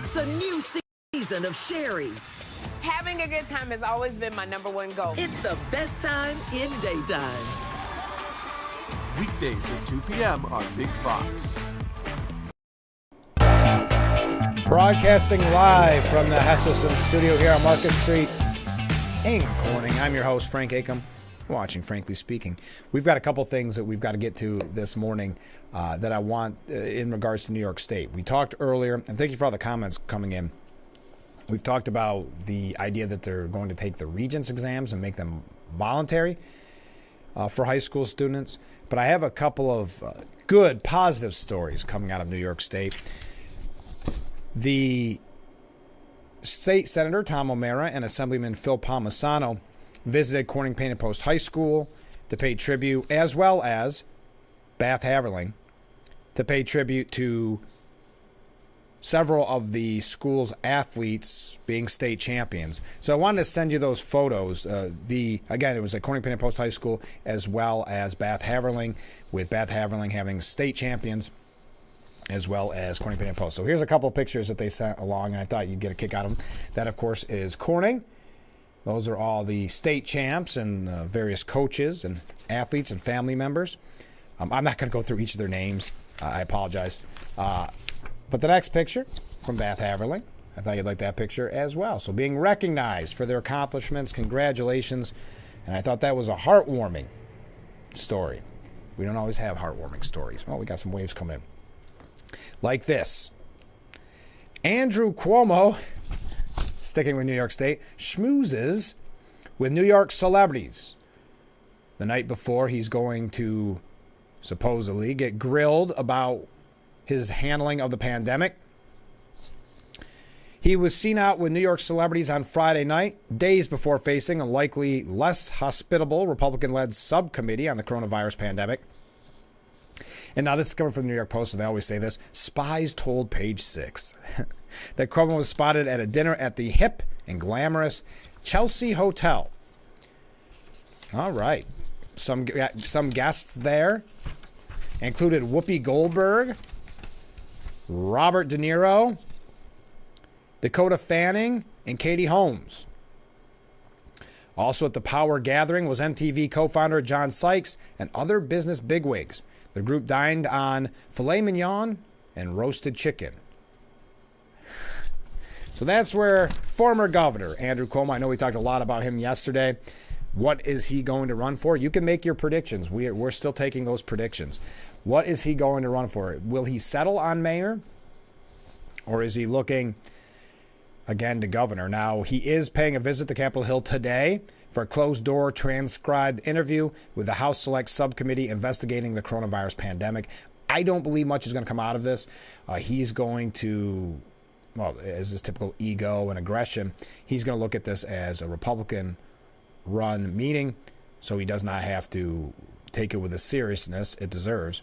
It's a new season of Sherry. Having a good time has always been my #1 goal. It's the best time in daytime. Weekdays at 2 p.m. on Big Fox. Broadcasting live from the Hesselson studio here on Market Street in Corning. I'm your host, Frank Acom. Watching Frankly Speaking. We've got a couple things that we've got to get to this morning that I want in regards to New York State. We talked earlier, and thank you for all the comments coming in. We've talked about the idea that they're going to take the Regents exams and make them voluntary for high school students. But I have a couple of good, positive stories coming out of New York State. The State Senator Tom O'Mara and Assemblyman Phil Palmisano visited Corning Painted Post High School to pay tribute, as well as Bath Haverling, to pay tribute to several of the school's athletes being state champions. So I wanted to send you those photos. Again, it was at Corning Painted Post High School, as well as Bath Haverling, with Bath Haverling having state champions, as well as Corning Painted Post. So here's a couple of pictures that they sent along, and I thought you'd get a kick out of them. That, of course, is Corning. Those are all the state champs and various coaches and athletes and family members. I'm not going to go through each of their names. I apologize. But the next picture from Bath Haverling, I thought you'd like that picture as well. So being recognized for their accomplishments, congratulations. And I thought that was a heartwarming story. We don't always have heartwarming stories. Well, we got some waves coming in. Like this. Andrew Cuomo, sticking with New York State, schmoozes with New York celebrities. The night before, he's going to supposedly get grilled about his handling of the pandemic. He was seen out with New York celebrities on Friday night, days before facing a likely less hospitable Republican-led subcommittee on the coronavirus pandemic. And now this is coming from the New York Post, so they always say this. Spies told Page 6 that Cuomo was spotted at a dinner at the hip and glamorous Chelsea Hotel. All right. Some guests there included Whoopi Goldberg, Robert De Niro, Dakota Fanning, and Katie Holmes. Also at the power gathering was MTV co-founder John Sykes and other business bigwigs. The group dined on filet mignon and roasted chicken. So that's where former governor Andrew Cuomo, I know we talked a lot about him yesterday. What is he going to run for? You can make your predictions. We're still taking those predictions. What is he going to run for? Will he settle on mayor? Or is he looking again to governor? Now, he is paying a visit to Capitol Hill today for a closed-door transcribed interview with the House Select Subcommittee investigating the coronavirus pandemic. I don't believe much is going to come out of this. He's going to, well, as his typical ego and aggression, he's going to look at this as a Republican-run meeting, so he does not have to take it with the seriousness it deserves.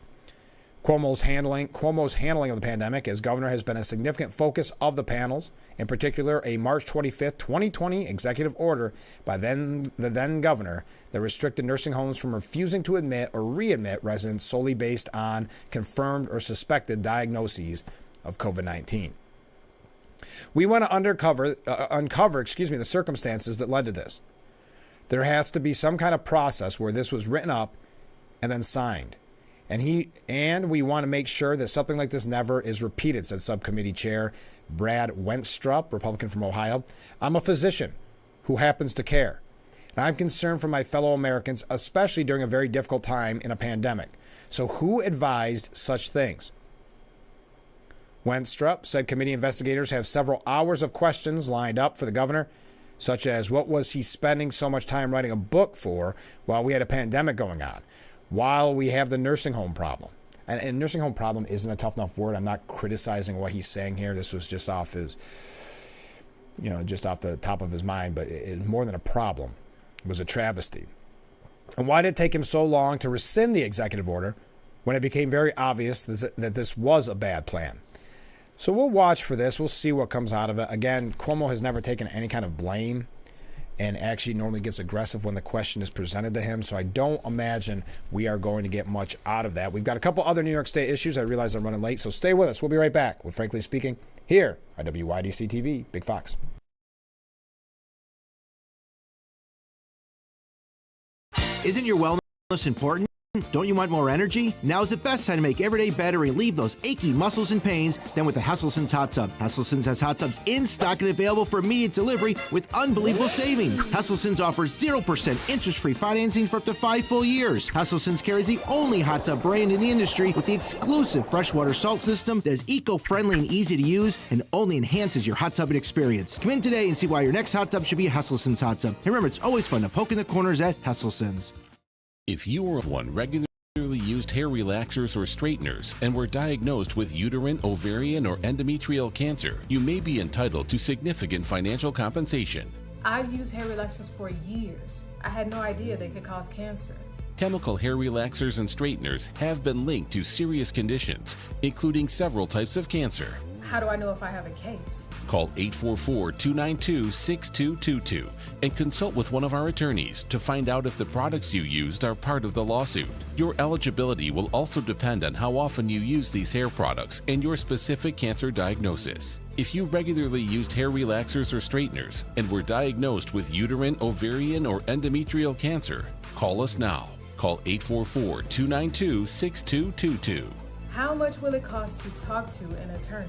Cuomo's handling of the pandemic as governor has been a significant focus of the panels, in particular a March 25th, 2020 executive order by the then governor that restricted nursing homes from refusing to admit or readmit residents solely based on confirmed or suspected diagnoses of COVID-19. We want to uncover the circumstances that led to this. There has to be some kind of process where this was written up and then signed. And we want to make sure that something like this never is repeated, said Subcommittee Chair Brad Wenstrup, Republican from Ohio. I'm a physician who happens to care. And I'm concerned for my fellow Americans, especially during a very difficult time in a pandemic. So who advised such things? Wenstrup said committee investigators have several hours of questions lined up for the governor, such as what was he spending so much time writing a book for while we had a pandemic going on? While we have the nursing home problem. And nursing home problem isn't a tough enough word. I'm not criticizing what he's saying here. This was just off the top of his mind, but it's more than a problem. It was a travesty. And why did it take him so long to rescind the executive order when it became very obvious that this was a bad plan? So we'll watch for this. We'll see what comes out of it. Again, Cuomo has never taken any kind of blame and actually normally gets aggressive when the question is presented to him. So I don't imagine we are going to get much out of that. We've got a couple other New York State issues. I realize I'm running late, so stay with us. We'll be right back with Frankly Speaking here on WYDC TV, Big Fox. Isn't your wellness important? Don't you want more energy? Now's the best time to make every day better and relieve those achy muscles and pains than with the Hesselson's Hot Tub. Hesselson's has hot tubs in stock and available for immediate delivery with unbelievable savings. Hesselson's offers 0% interest-free financing for up to 5 full years. Hesselson's carries the only hot tub brand in the industry with the exclusive freshwater salt system that is eco-friendly and easy to use and only enhances your hot tubbing experience. Come in today and see why your next hot tub should be a Hesselson's hot tub. And remember, it's always fun to poke in the corners at Hesselson's. If you or one regularly used hair relaxers or straighteners and were diagnosed with uterine, ovarian, or endometrial cancer, you may be entitled to significant financial compensation. I've used hair relaxers for years. I had no idea they could cause cancer. Chemical hair relaxers and straighteners have been linked to serious conditions, including several types of cancer. How do I know if I have a case? Call 844-292-6222 and consult with one of our attorneys to find out if the products you used are part of the lawsuit. Your eligibility will also depend on how often you use these hair products and your specific cancer diagnosis. If you regularly used hair relaxers or straighteners and were diagnosed with uterine, ovarian, or endometrial cancer, call us now. Call 844-292-6222. How much will it cost to talk to an attorney?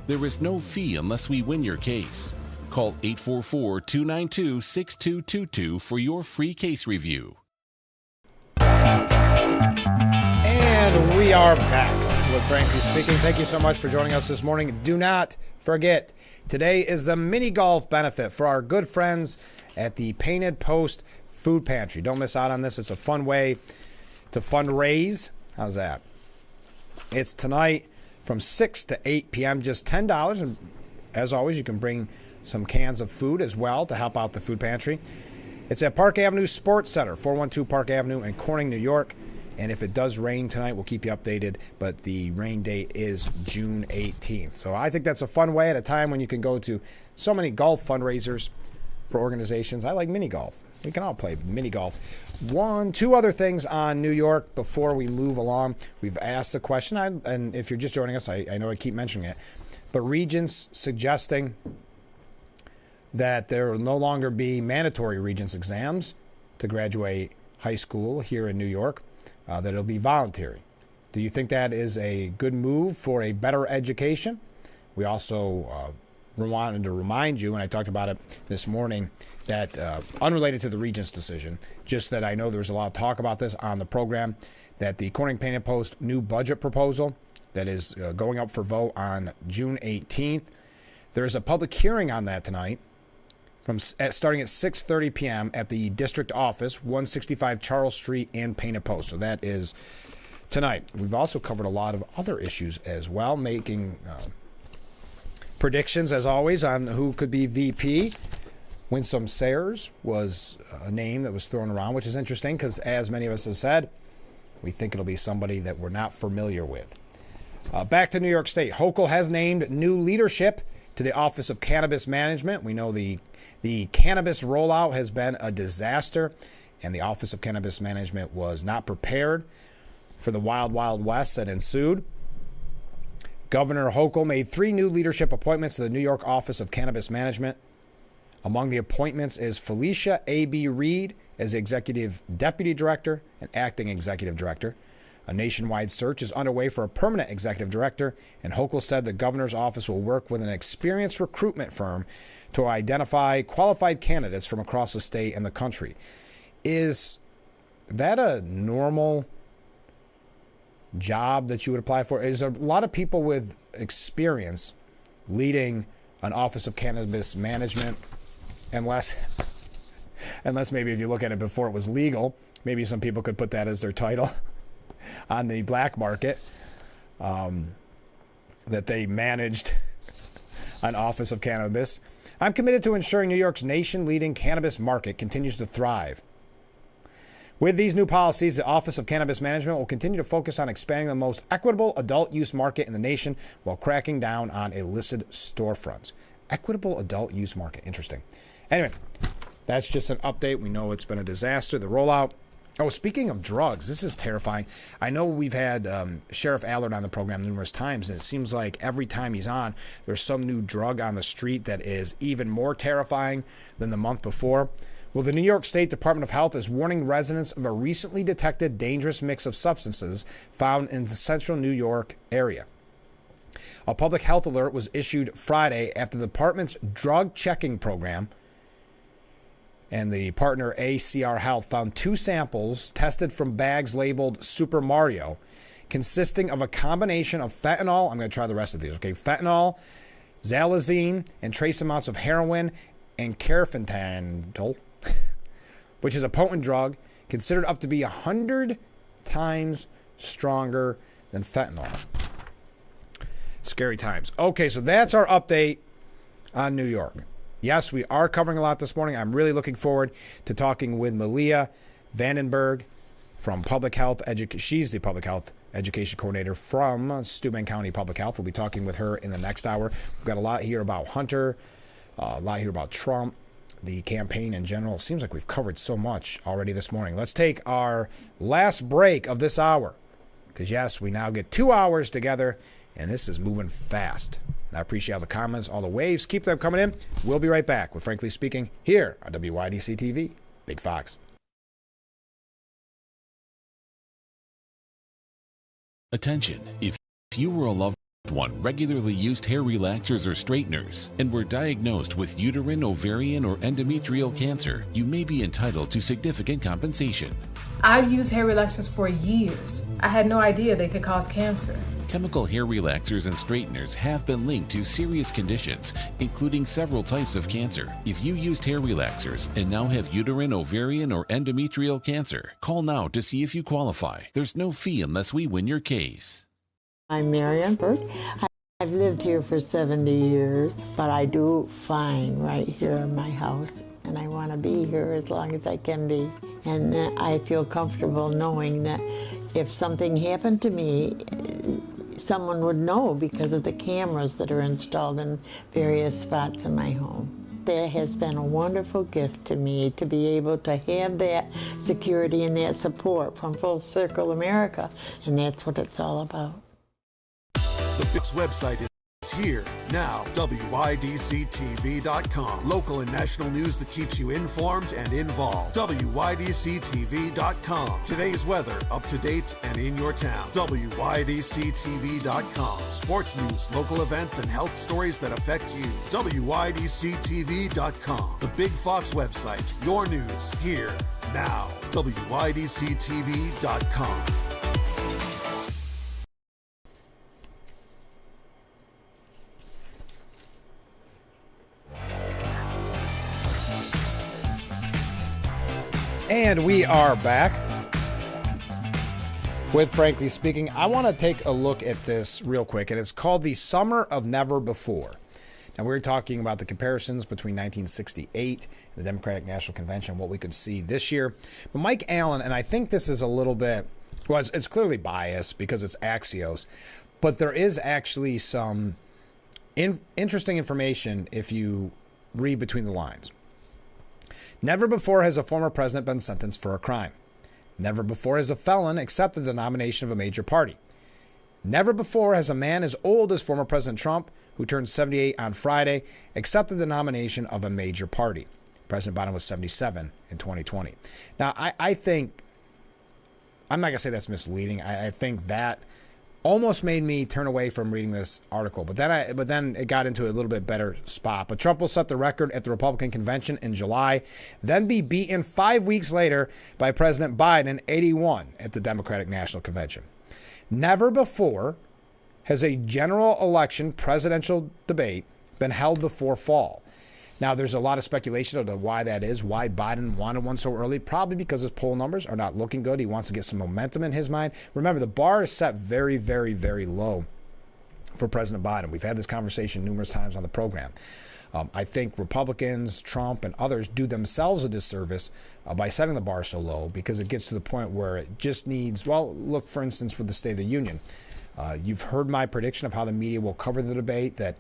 There is no fee unless we win your case. Call 844-292-6222 for your free case review. And we are back with Frankly Speaking. Thank you so much for joining us this morning. Do not forget, today is a mini golf benefit for our good friends at the Painted Post Food Pantry. Don't miss out on this. It's a fun way to fundraise. How's that? It's tonight from 6 to 8 p.m., just $10. And as always, you can bring some cans of food as well to help out the food pantry. It's at Park Avenue Sports Center, 412 Park Avenue in Corning, New York. And if it does rain tonight, we'll keep you updated. But the rain date is June 18th. So I think that's a fun way at a time when you can go to so many golf fundraisers for organizations. I like mini golf. We can all play mini golf. Two other things on New York before we move along. We've asked the question, and if you're just joining us, I know I keep mentioning it, but Regents suggesting that there will no longer be mandatory Regents exams to graduate high school here in New York, that it'll be voluntary. Do you think that is a good move for a better education? We also wanted to remind you, and I talked about it this morning, that unrelated to the Regents decision, just that I know there was a lot of talk about this on the program, that the Corning Painted Post new budget proposal that is going up for vote on June 18th, there is a public hearing on that tonight starting at 6:30 p.m. at the district office, 165 Charles Street in Painted Post. So that is tonight. We've also covered a lot of other issues as well, making predictions, as always, on who could be VP. Winsome Sayers was a name that was thrown around, which is interesting because, as many of us have said, We think it'll be somebody that we're not familiar with. Back to New York State. Hochul has named new leadership to the Office of Cannabis Management. We know the cannabis rollout has been a disaster, and the Office of Cannabis Management was not prepared for the wild, wild west that ensued. Governor Hochul made 3 new leadership appointments to the New York Office of Cannabis Management. Among the appointments is Felicia A.B. Reed as Executive Deputy Director and Acting Executive Director. A nationwide search is underway for a permanent executive director, and Hochul said the governor's office will work with an experienced recruitment firm to identify qualified candidates from across the state and the country. Is that a normal job that you would apply for? Is there a lot of people with experience leading an Office of Cannabis Management, unless maybe if you look at it before it was legal, maybe some people could put that as their title on the black market, that they managed an Office of Cannabis. I'm committed to ensuring New York's nation-leading cannabis market continues to thrive. With these new policies, the Office of Cannabis Management will continue to focus on expanding the most equitable adult use market in the nation while cracking down on illicit storefronts. Equitable adult use market. Interesting. Anyway, that's just an update. We know it's been a disaster, the rollout. Oh, speaking of drugs, this is terrifying. I know we've had Sheriff Allard on the program numerous times, and it seems like every time he's on, there's some new drug on the street that is even more terrifying than the month before. Well, the New York State Department of Health is warning residents of a recently detected dangerous mix of substances found in the central New York area. A public health alert was issued Friday after the department's drug checking program and the partner ACR Health found 2 samples tested from bags labeled Super Mario, consisting of a combination of fentanyl. I'm going to try the rest of these, okay? Fentanyl, xylazine, and trace amounts of heroin and carfentanil, which is a potent drug considered up to be 100 times stronger than fentanyl. Scary times. Okay, so that's our update on New York. Yes, we are covering a lot this morning. I'm really looking forward to talking with Malia Vandenberg from Public Health Education. She's the Public Health Education Coordinator from Steuben County Public Health. We'll be talking with her in the next hour. We've got a lot here about Hunter, a lot here about Trump, the campaign in general. It seems like we've covered so much already this morning. Let's take our last break of this hour, because yes, we now get 2 hours together, and this is moving fast. And I appreciate all the comments, all the waves. Keep them coming in. We'll be right back with Frankly Speaking here on WYDC TV. Big Fox. Attention, if you were a loved one regularly used hair relaxers or straighteners and were diagnosed with uterine, ovarian, or endometrial cancer, you may be entitled to significant compensation. I've used hair relaxers for years. I had no idea they could cause cancer. Chemical hair relaxers and straighteners have been linked to serious conditions, including several types of cancer. If you used hair relaxers and now have uterine, ovarian, or endometrial cancer, call now to see if you qualify. There's no fee unless we win your case. I'm Marianne Burke. I've lived here for 70 years, but I do fine right here in my house, and I want to be here as long as I can be. And I feel comfortable knowing that if something happened to me, someone would know because of the cameras that are installed in various spots in my home. That has been a wonderful gift to me to be able to have that security and that support from Full Circle America, and that's what it's all about. The Bix website is here now. WYDCTV.com. Local and national news that keeps you informed and involved. WYDCTV.com. Today's weather up to date and in your town. WYDCTV.com. Sports news, local events, and health stories that affect you. WYDCTV.com. The Big Fox website. Your news here now. WYDCTV.com. And we are back with Frankly Speaking. I want to take a look at this real quick, and it's called the Summer of Never Before. Now, we're talking about the comparisons between 1968 and the Democratic National Convention, what we could see this year. But Mike Allen, and I think this is a little bit Well, it's clearly biased because it's Axios, but there is actually some interesting information if you read between the lines. Never before has a former president been sentenced for a crime. Never before has a felon accepted the nomination of a major party. Never before has a man as old as former President Trump, who turned 78 on Friday, accepted the nomination of a major party. President Biden was 77 in 2020. Now, I think, I'm not going to say that's misleading. I think that almost made me turn away from reading this article. But then it got into a little bit better spot. But Trump will set the record at the Republican convention in July, then be beaten 5 weeks later by President Biden, 81, at the Democratic National Convention. Never before has a general election presidential debate been held before fall. Now, there's a lot of speculation on why that is, why Biden wanted one so early, probably because his poll numbers are not looking good. He wants to get some momentum in his mind. Remember, the bar is set very, very, very low for President Biden. We've had this conversation numerous times on the program. I think Republicans, Trump, and others do themselves a disservice by setting the bar so low because it gets to the point where it just needs, well, look, for instance, with the State of the Union. You've heard my prediction of how the media will cover the debate, that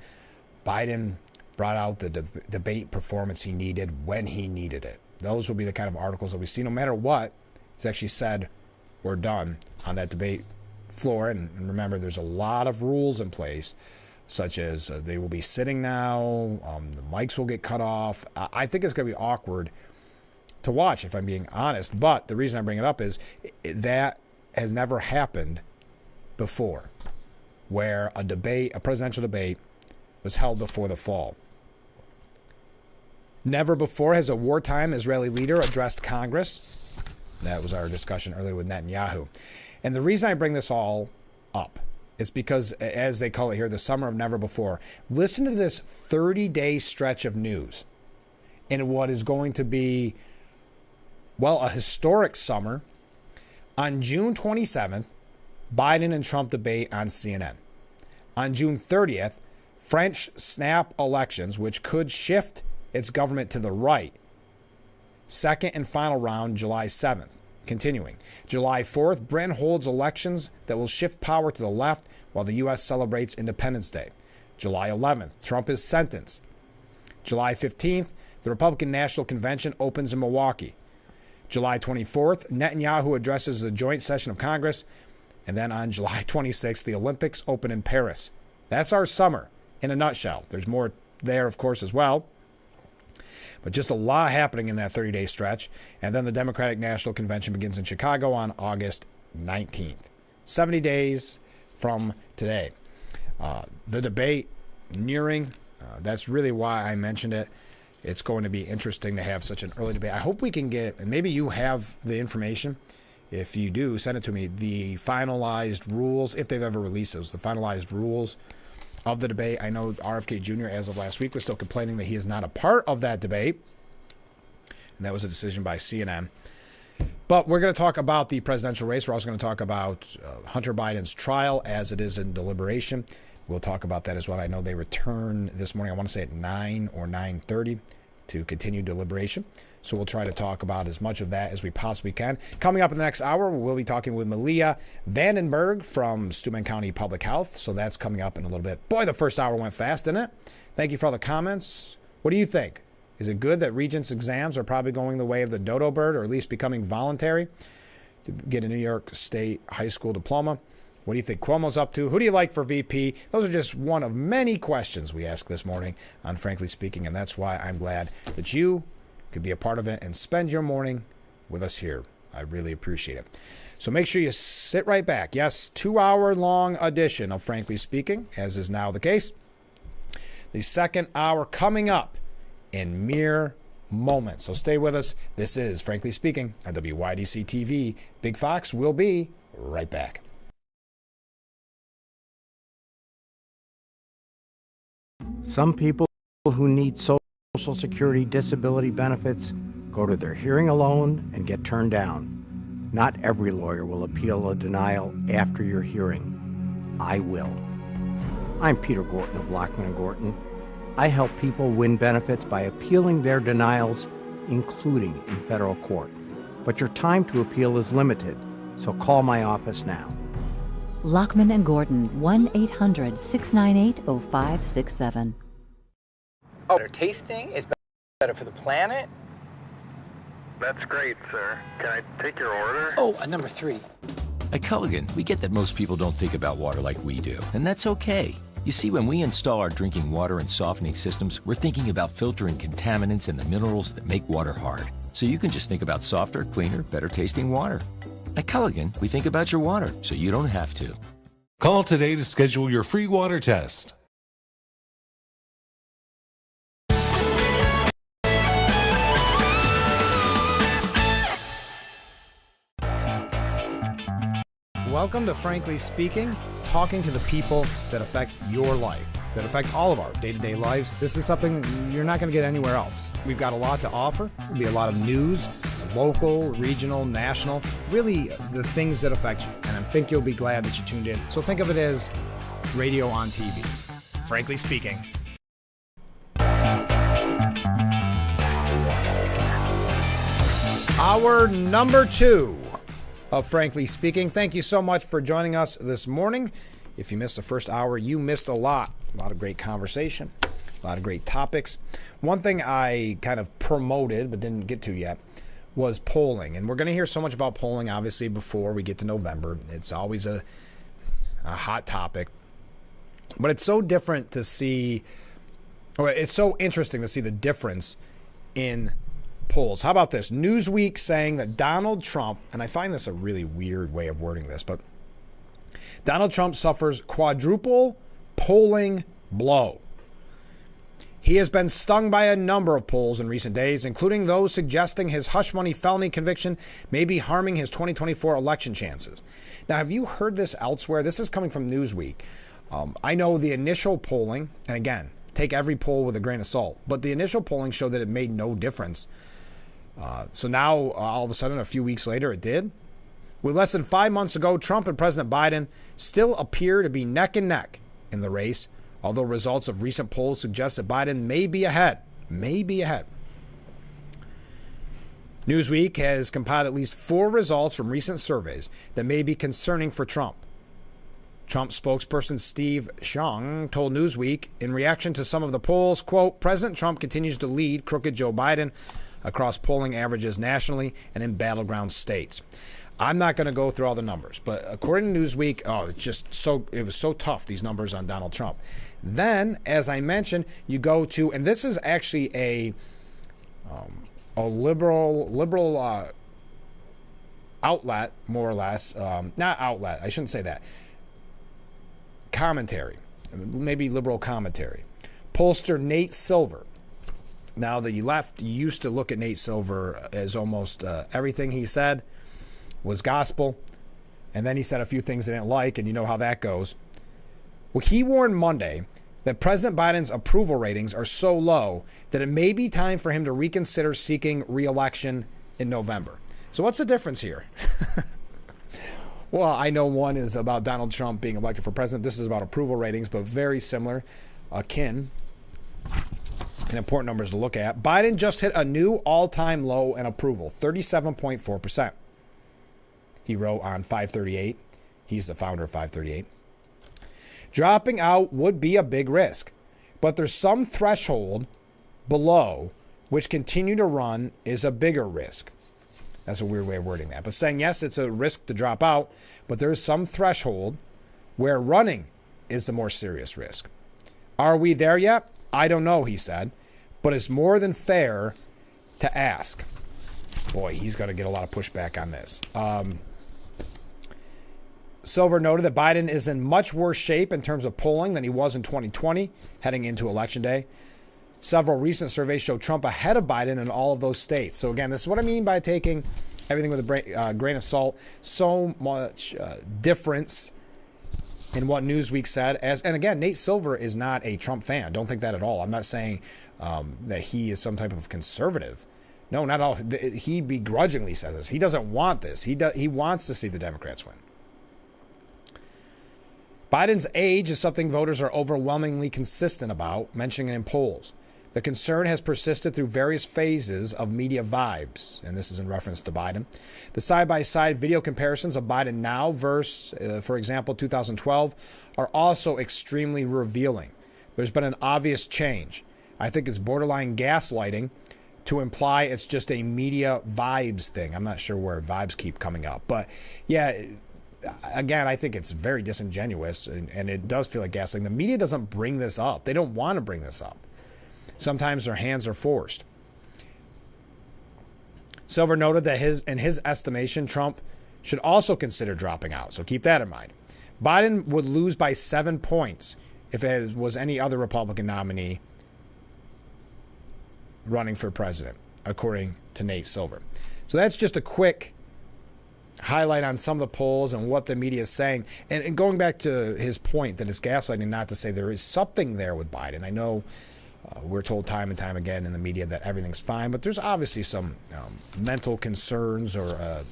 Biden brought out the debate performance he needed when he needed it. Those will be the kind of articles that we see no matter what is actually said or done on that debate floor. And remember, there's a lot of rules in place, such as they will be sitting now, the mics will get cut off. I think it's going to be awkward to watch, if I'm being honest. But the reason I bring it up is that has never happened before, where a presidential debate was held before the fall. Never before has a wartime Israeli leader addressed Congress. That was our discussion earlier with Netanyahu. And the reason I bring this all up is because, as they call it here, the summer of never before. Listen to this 30-day stretch of news in what is going to be, well, a historic summer. On June 27th, Biden and Trump debate on CNN. On June 30th, French snap elections, which could shift its government to the right. Second and final round, July 7th. Continuing. July 4th, Britain holds elections that will shift power to the left while the U.S. celebrates Independence Day. July 11th, Trump is sentenced. July 15th, the Republican National Convention opens in Milwaukee. July 24th, Netanyahu addresses the joint session of Congress. And then on July 26th, the Olympics open in Paris. That's our summer in a nutshell. There's more there, of course, as well. But just a lot happening in that 30-day stretch. And then the Democratic National Convention begins in Chicago on August 19th. 70 days from today. The debate nearing, that's really why I mentioned it. It's going to be interesting to have such an early debate. I hope we can get, and maybe you have the information. If you do, send it to me. The finalized rules, if they've ever released those, the finalized rules of the debate. I know RFK Jr., as of last week, was still complaining that he is not a part of that debate. And that was a decision by CNN. But we're going to talk about the presidential race. We're also going to talk about Hunter Biden's trial as it is in deliberation. We'll talk about that as well. I know they return this morning, I want to say at 9 or 9:30 to continue deliberation. So we'll try to talk about as much of that as we possibly can. Coming up in the next hour, we'll be talking with Malia Vandenberg from Steuben County Public Health. So that's coming up in a little bit. Boy, the first hour went fast, didn't it? Thank you for all the comments. What do you think? Is it good that Regents exams are probably going the way of the dodo bird, or at least becoming voluntary to get a New York State high school diploma? What do you think Cuomo's up to? Who do you like for VP? Those are just one of many questions we asked this morning on Frankly Speaking, and that's why I'm glad that you could be a part of it and spend your morning with us here. I really appreciate it. So make sure you sit right back. Yes, 2-hour-long edition of Frankly Speaking, as is now the case. The second hour coming up in mere moments. So stay with us. This is Frankly Speaking on WYDC TV. Big Fox will be right back. Some people who need Social Security disability benefits go to their hearing alone and get turned down. Not every lawyer will appeal a denial after your hearing. I will. I'm Peter Gorton of Lockman & Gorton. I help people win benefits by appealing their denials, including in federal court. But your time to appeal is limited, So call my office now. Lockman and Gordon, 1-800-698-0567. Better tasting is better for the planet. That's great, sir. Can I take your order? Oh, number 3. At Culligan, we get that most people don't think about water like we do, and that's okay. You see, when we install our drinking water and softening systems, we're thinking about filtering contaminants and the minerals that make water hard. So you can just think about softer, cleaner, better tasting water. At Culligan, we think about your water, so you don't have to. Call today to schedule your free water test. Welcome to Frankly Speaking, talking to the people that affect your life, that affect all of our day-to-day lives. This is something you're not going to get anywhere else. We've got a lot to offer. There'll be a lot of news, local, regional, national, really the things that affect you. And I think you'll be glad that you tuned in. So think of it as radio on TV. Frankly Speaking. Hour number 2 of Frankly Speaking. Thank you so much for joining us this morning. If you missed the first hour, you missed a lot of great conversation, a lot of great topics. One thing I kind of promoted but didn't get to yet was polling. And we're going to hear so much about polling, obviously, before we get to November. It's always a hot topic. But it's so different to see, or it's so interesting to see the difference in polls. How about this? Newsweek saying that Donald Trump, and I find this a really weird way of wording this, but Donald Trump suffers quadruple polling blow. He has been stung by a number of polls in recent days, including those suggesting his hush money felony conviction may be harming his 2024 election chances. Now, have you heard this elsewhere? This is coming from Newsweek. I know the initial polling, and again, take every poll with a grain of salt, but the initial polling showed that it made no difference. So now, all of a sudden, a few weeks later, it did. With less than 5 months ago, Trump and President Biden still appear to be neck and neck in the race, although results of recent polls suggest that Biden may be ahead. Newsweek has compiled at least 4 results from recent surveys that may be concerning for Trump. Trump spokesperson Steve Xiong told Newsweek in reaction to some of the polls, quote, President Trump continues to lead crooked Joe Biden across polling averages nationally and in battleground states. I'm not going to go through all the numbers, but according to Newsweek, it was so tough, these numbers on Donald Trump. Then, as I mentioned, you go to, and this is actually a liberal outlet, more or less. Not outlet, I shouldn't say that. Commentary, maybe liberal commentary. Pollster Nate Silver. Now, the left used to look at Nate Silver as almost everything he said was gospel, and then he said a few things they didn't like, and you know how that goes. Well, he warned Monday that President Biden's approval ratings are so low that it may be time for him to reconsider seeking re-election in November. So what's the difference here? Well, I know one is about Donald Trump being elected for president. This is about approval ratings, but very similar, akin, and important numbers to look at. Biden just hit a new all-time low in approval, 37.4%. He wrote on 538. He's the founder of 538. Dropping out would be a big risk, but there's some threshold below which continue to run is a bigger risk. That's a weird way of wording that. But saying, yes, it's a risk to drop out, but there's some threshold where running is the more serious risk. Are we there yet? I don't know, he said, but it's more than fair to ask. Boy, he's going to get a lot of pushback on this. Silver noted that Biden is in much worse shape in terms of polling than he was in 2020, heading into Election Day. Several recent surveys show Trump ahead of Biden in all of those states. So again, this is what I mean by taking everything with a grain of salt. So much difference in what Newsweek said. And again, Nate Silver is not a Trump fan. Don't think that at all. I'm not saying that he is some type of conservative. No, not at all. He begrudgingly says this. He doesn't want this. He wants to see the Democrats win. Biden's age is something voters are overwhelmingly consistent about, mentioning it in polls. The concern has persisted through various phases of media vibes, and this is in reference to Biden. The side-by-side video comparisons of Biden now versus, for example, 2012, are also extremely revealing. There's been an obvious change. I think it's borderline gaslighting to imply it's just a media vibes thing. I'm not sure where vibes keep coming up, but yeah, again, I think it's very disingenuous, and it does feel like gaslighting. The media doesn't bring this up. They don't want to bring this up. Sometimes their hands are forced. Silver noted that in his estimation, Trump should also consider dropping out. So keep that in mind. Biden would lose by 7 points if it was any other Republican nominee running for president, according to Nate Silver. So that's just a quick highlight on some of the polls and what the media is saying. And going back to his point that it's gaslighting, not to say there is something there with Biden. I know we're told time and time again in the media that everything's fine, but there's obviously some mental concerns or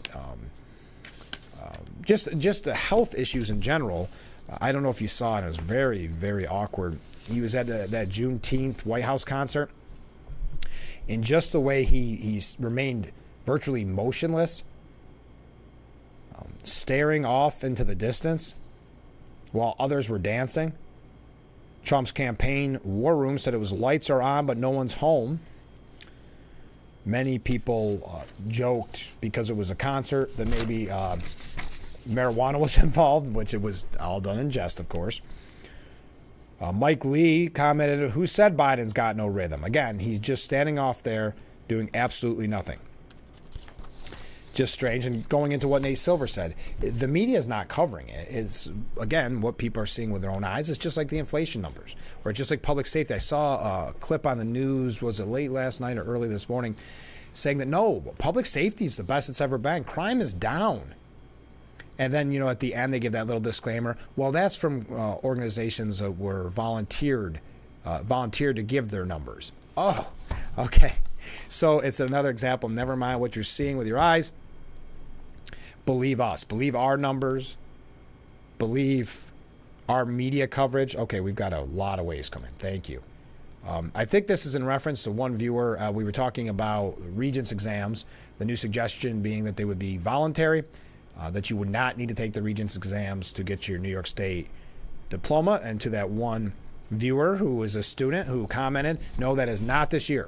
just the health issues in general. I don't know if you saw it. It was very, very awkward. He was at that Juneteenth White House concert, and just the way he remained virtually motionless, staring off into the distance while others were dancing. Trump's campaign war room said it was lights are on, but no one's home. Many people joked because it was a concert that maybe marijuana was involved, which it was all done in jest, of course. Mike Lee commented, "Who said Biden's got no rhythm?" Again, he's just standing off there doing absolutely nothing. Just strange. And going into what Nate Silver said, the media is not covering it. It's, again, what people are seeing with their own eyes. It's just like the inflation numbers, or just like public safety. I saw a clip on the news, was it late last night or early this morning, saying that no, public safety is the best it's ever been. Crime is down. And then, at the end, they give that little disclaimer. Well, that's from organizations that were volunteered to give their numbers. Oh, okay. So it's another example. Never mind what you're seeing with your eyes. Believe us. Believe our numbers. Believe our media coverage. Okay, we've got a lot of waves coming. Thank you. I think this is in reference to one viewer. We were talking about Regents exams, the new suggestion being that they would be voluntary, that you would not need to take the Regents exams to get your New York State diploma. And to that one viewer who was a student who commented, no, that is not this year.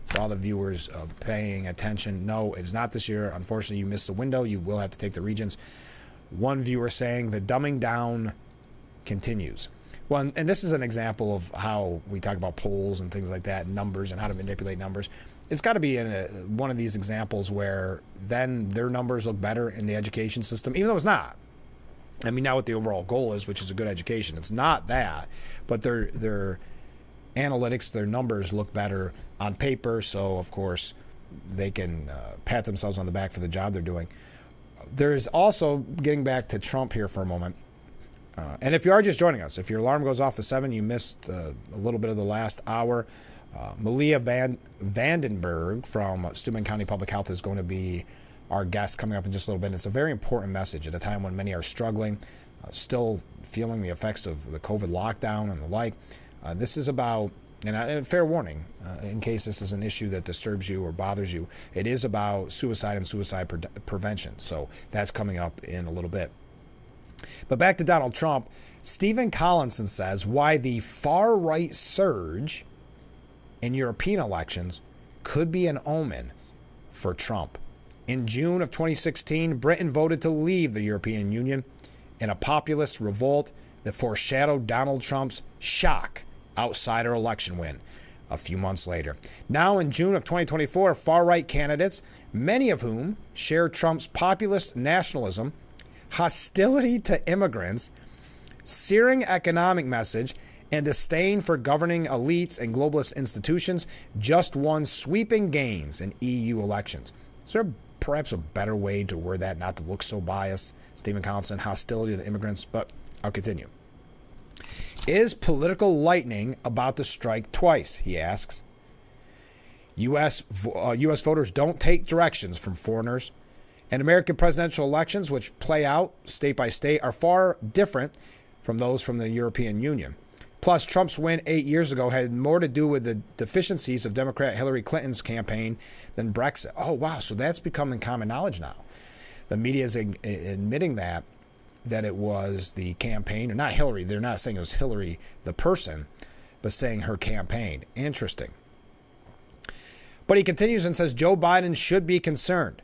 For all the viewers paying attention, no, it's not this year. Unfortunately, you missed the window. You will have to take the Regents. One viewer saying the dumbing down continues. Well, and this is an example of how we talk about polls and things like that, numbers and how to manipulate numbers. It's got to be in one of these examples where then their numbers look better in the education system, even though it's not. I mean, not what the overall goal is, which is a good education. It's not that, but their analytics, their numbers look better on paper, so of course they can pat themselves on the back for the job they're doing. There's also, getting back to Trump here for a moment, and if you are just joining us, if your alarm goes off at 7, you missed a little bit of the last hour. Malia Vandenberg from Steuben County Public Health is going to be our guest coming up in just a little bit. It's a very important message at a time when many are struggling, still feeling the effects of the COVID lockdown and the like. This is about, and fair warning, in case this is an issue that disturbs you or bothers you, it is about suicide and suicide prevention. So that's coming up in a little bit. But back to Donald Trump, Stephen Collinson says why the far-right surge in European elections could be an omen for Trump. In June of 2016, Britain voted to leave the European Union in a populist revolt that foreshadowed Donald Trump's shock outsider election win a few months later. Now in June of 2024, far-right candidates, many of whom share Trump's populist nationalism, hostility to immigrants, searing economic message, and disdain for governing elites and globalist institutions, just won sweeping gains in EU elections. Is there perhaps a better way to word that, not to look so biased? Stephen Collinson, hostility to immigrants, but I'll continue. Is political lightning about to strike twice, he asks. U.S. voters don't take directions from foreigners, and American presidential elections, which play out state by state, are far different from those from the European Union. Plus, Trump's win 8 years ago had more to do with the deficiencies of Democrat Hillary Clinton's campaign than Brexit. Oh, wow. So that's becoming common knowledge now. The media is admitting that it was the campaign, or not Hillary. They're not saying it was Hillary, the person, but saying her campaign. Interesting. But he continues and says Joe Biden should be concerned.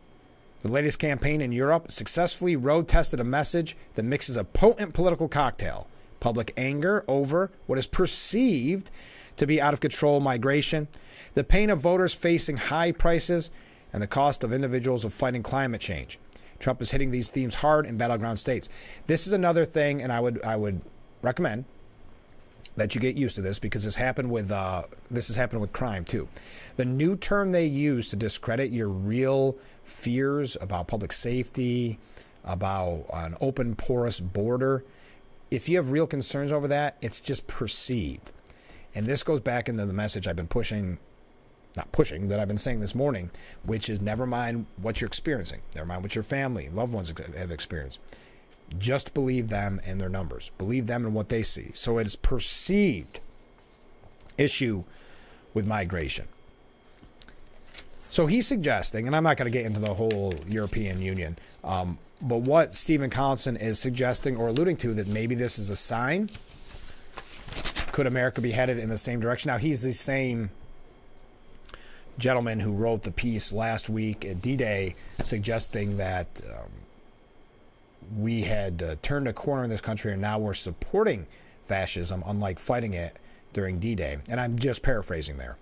The latest campaign in Europe successfully road-tested a message that mixes a potent political cocktail: public anger over what is perceived to be out-of-control migration, the pain of voters facing high prices, and the cost of individuals of fighting climate change. Trump is hitting these themes hard in battleground states. This is another thing, and I would recommend that you get used to this, because this has happened with crime too. The new term they use to discredit your real fears about public safety, about an open, porous border, if you have real concerns over that, it's just perceived. And this goes back into the message I've been that I've been saying this morning, which is never mind what you're experiencing. Never mind what your family, loved ones have experienced. Just believe them and their numbers. Believe them and what they see. So it is perceived issue with migration. So he's suggesting, and I'm not going to get into the whole European Union, but what Stephen Collinson is suggesting or alluding to, that maybe this is a sign. Could America be headed in the same direction? Now, he's the same gentleman who wrote the piece last week at D-Day suggesting that we had turned a corner in this country and now we're supporting fascism, unlike fighting it during D-Day. And I'm just paraphrasing there.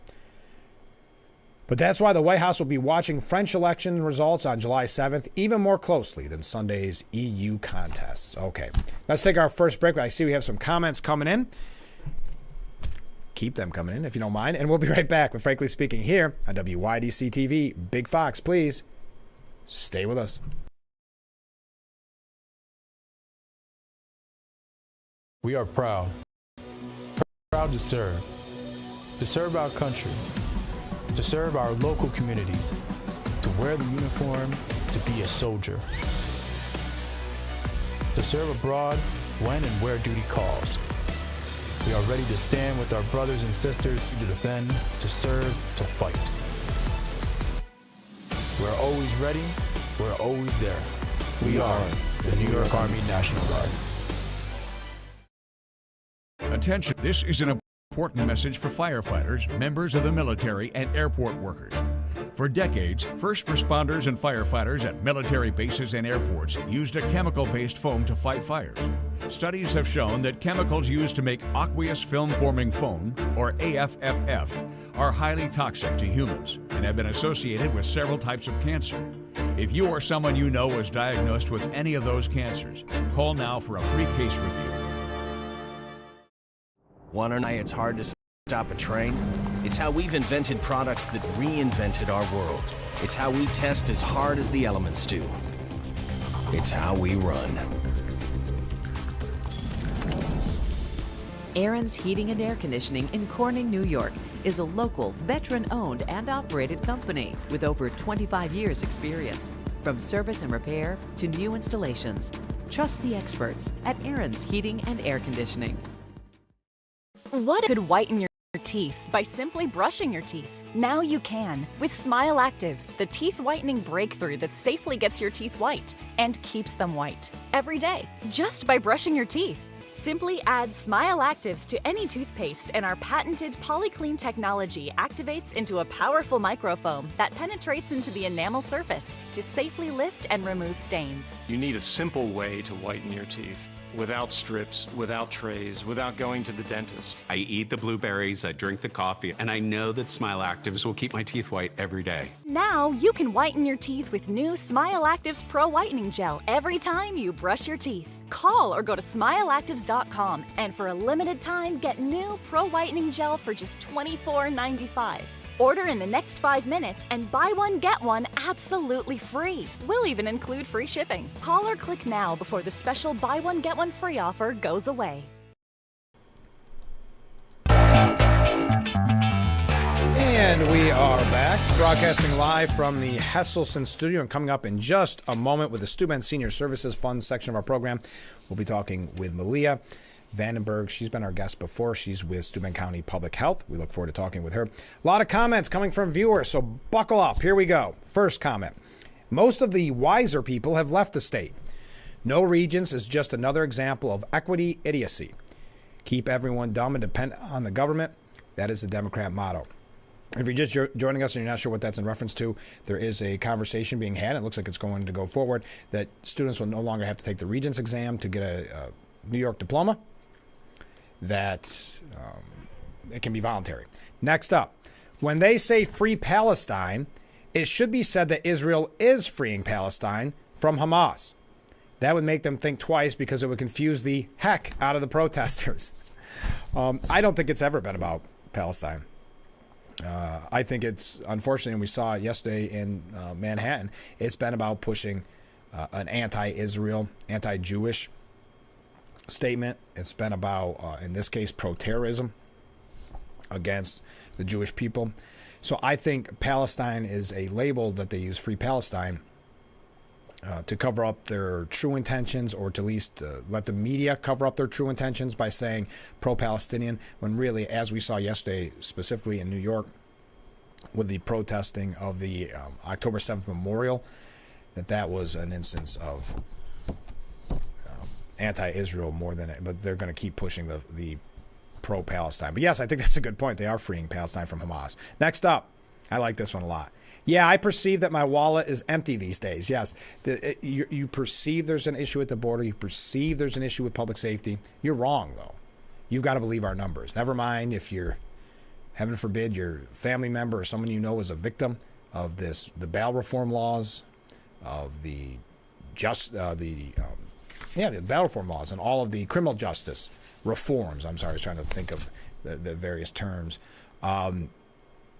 But that's why the White House will be watching French election results on July 7th even more closely than Sunday's EU contests. Okay, let's take our first break. I see we have some comments coming in. Keep them coming in if you don't mind. And we'll be right back with Frankly Speaking here on WYDC TV. Big Fox, please stay with us. We are proud to serve our country, to serve our local communities, to wear the uniform, to be a soldier, to serve abroad when and where duty calls. We are ready to stand with our brothers and sisters to defend, to serve, to fight. We're always ready, we're always there. We are the New York Army National Guard. Attention, this is an important message for firefighters, members of the military, and airport workers. For decades, first responders and firefighters at military bases and airports used a chemical-based foam to fight fires. Studies have shown that chemicals used to make aqueous film-forming foam, or AFFF, are highly toxic to humans and have been associated with several types of cancer. If you or someone you know was diagnosed with any of those cancers, call now for a free case review. Wanna know it's hard to stop a train? It's how we've invented products that reinvented our world. It's how we test as hard as the elements do. It's how we run. Aaron's Heating and Air Conditioning in Corning, New York is a local, veteran-owned and operated company with over 25 years experience. From service and repair to new installations, trust the experts at Aaron's Heating and Air Conditioning. What could whiten your teeth by simply brushing your teeth? Now you can with Smile Actives, the teeth whitening breakthrough that safely gets your teeth white and keeps them white every day, just by brushing your teeth. Simply add Smile Actives to any toothpaste and our patented PolyClean technology activates into a powerful microfoam that penetrates into the enamel surface to safely lift and remove stains. You need a simple way to whiten your teeth. Without strips, without trays, without going to the dentist. I eat the blueberries, I drink the coffee, and I know that Smile Actives will keep my teeth white every day. Now you can whiten your teeth with new Smile Actives Pro Whitening Gel every time you brush your teeth. Call or go to smileactives.com and for a limited time get new Pro Whitening Gel for just $24.95. Order in the next 5 minutes and buy one, get one absolutely free. We'll even include free shipping. Call or click now before the special buy one, get one free offer goes away. And we are back, broadcasting live from the Hesselson studio. And coming up in just a moment with the Steuben Senior Services Fund section of our program, we'll be talking with Malia Vandenberg. She's been our guest before. She's with Steuben County Public Health. We look forward to talking with her. A lot of comments coming from viewers, so buckle up. Here we go. First comment. Most of the wiser people have left the state. No regions is just another example of equity idiocy. Keep everyone dumb and dependent on the government. That is the Democrat motto. If you're just joining us and you're not sure what that's in reference to, there is a conversation being had. It looks like it's going to go forward that students will no longer have to take the Regents exam to get a New York diploma, that it can be voluntary. Next up, when they say free Palestine, it should be said that Israel is freeing Palestine from Hamas. That would make them think twice because it would confuse the heck out of the protesters. I don't think it's ever been about Palestine. I think it's, unfortunately, and we saw it yesterday in Manhattan, it's been about pushing an anti-Israel, anti-Jewish statement. It's been about, in this case, pro-terrorism against the Jewish people. So I think Palestine is a label that they use, Free Palestine, to cover up their true intentions, or to at least let the media cover up their true intentions by saying pro-Palestinian, when really, as we saw yesterday, specifically in New York, with the protesting of the October 7th memorial, that was an instance of anti-Israel more than it, but they're going to keep pushing the pro-Palestine. But yes, I think that's a good point. They are freeing Palestine from Hamas. Next up, I like this one a lot. Yeah, I perceive that my wallet is empty these days. Yes, you perceive there's an issue at the border. You perceive there's an issue with public safety. You're wrong, though. You've got to believe our numbers. Never mind if you're, heaven forbid, your family member or someone you know is a victim of the bail reform laws, of the bail reform laws, and all of the criminal justice reforms. I'm sorry, I was trying to think of the various terms.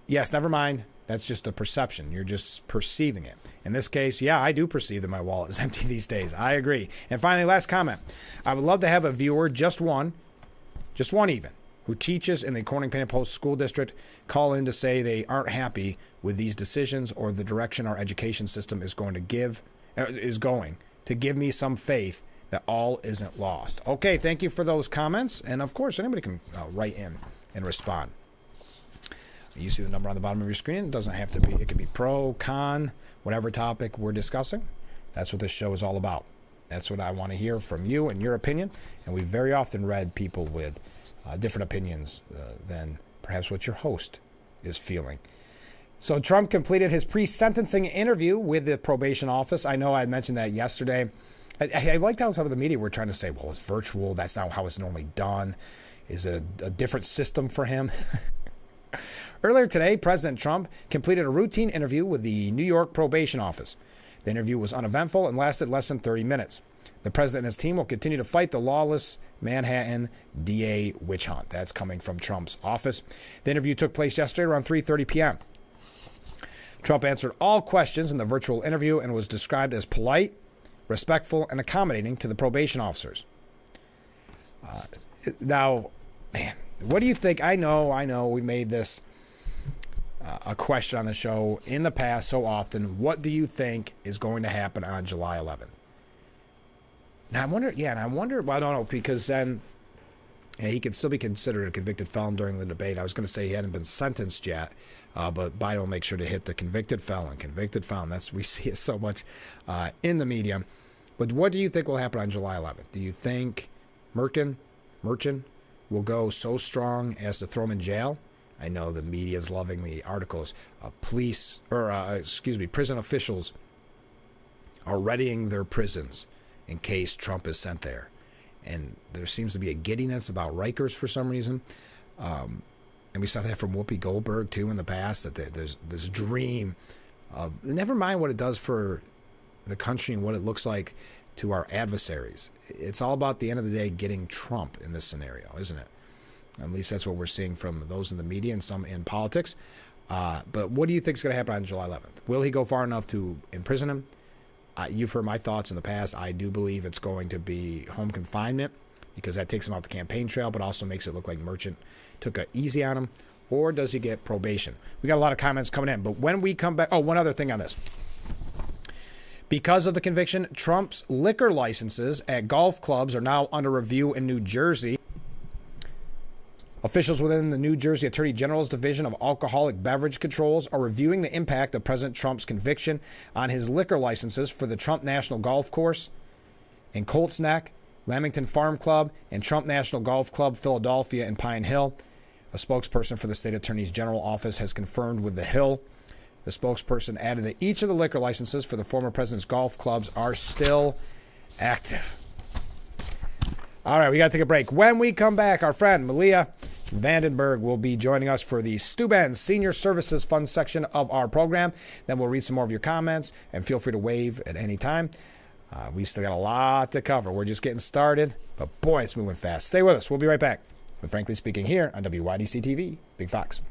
Yes, never mind. That's just a perception. You're just perceiving it. In this case, yeah, I do perceive that my wallet is empty these days. I agree. And finally, last comment. I would love to have a viewer, just one even, who teaches in the Corning Painted Post School District, call in to say they aren't happy with these decisions or the direction our education system is going to give me some faith that all isn't lost. Okay, thank you for those comments. And of course, anybody can write in and respond. You see the number on the bottom of your screen. It doesn't have to be. It can be pro, con, whatever topic we're discussing. That's what this show is all about. That's what I want to hear from you and your opinion. And we very often read people with different opinions than perhaps what your host is feeling. So Trump completed his pre-sentencing interview with the probation office. I know I had mentioned that yesterday. I liked how some of the media were trying to say, well, it's virtual. That's not how it's normally done. Is it a different system for him? Earlier today, President Trump completed a routine interview with the New York probation office. The interview was uneventful and lasted less than 30 minutes. The president and his team will continue to fight the lawless Manhattan DA witch hunt. That's coming from Trump's office. The interview took place yesterday around 3:30 p.m. Trump answered all questions in the virtual interview and was described as polite, respectful, and accommodating to the probation officers. Now, man, what do you think? I know we made this a question on the show in the past so often. What do you think is going to happen on July 11th? Now, I wonder, well, I don't know, because then he could still be considered a convicted felon during the debate. I was going to say he hadn't been sentenced yet, but Biden will make sure to hit the convicted felon. That's, we see it so much in the media. But what do you think will happen on July 11th? Do you think Merchant will go so strong as to throw him in jail? I know the media is loving the articles. Prison officials are readying their prisons in case Trump is sent there. And there seems to be a giddiness about Rikers for some reason. And we saw that from Whoopi Goldberg, too, in the past, that there's this dream of, never mind what it does for the country and what it looks like to our adversaries. It's all about, the end of the day, getting Trump in this scenario, isn't it? At least that's what we're seeing from those in the media and some in politics. But what do you think is going to happen on July 11th? Will he go far enough to imprison him? You've heard my thoughts in the past. I do believe it's going to be home confinement, because that takes him off the campaign trail, but also makes it look like Merchant took it easy on him. Or does he get probation? We got a lot of comments coming in. But when we come back, one other thing on this. Because of the conviction, Trump's liquor licenses at golf clubs are now under review in New Jersey. Officials within the New Jersey Attorney General's Division of Alcoholic Beverage Controls are reviewing the impact of President Trump's conviction on his liquor licenses for the Trump National Golf Course in Colts Neck, Lamington Farm Club, and Trump National Golf Club, Philadelphia and Pine Hill. A spokesperson for the State Attorney's General Office has confirmed with The Hill. The spokesperson added that each of the liquor licenses for the former president's golf clubs are still active. All right, we got to take a break. When we come back, our friend Malia Vandenberg will be joining us for the Steuben Senior Services Fund section of our program. Then we'll read some more of your comments, and feel free to wave at any time. We still got a lot to cover. We're just getting started, but boy, it's moving fast. Stay with us. We'll be right back with Frankly Speaking here on WYDC TV, Big Fox.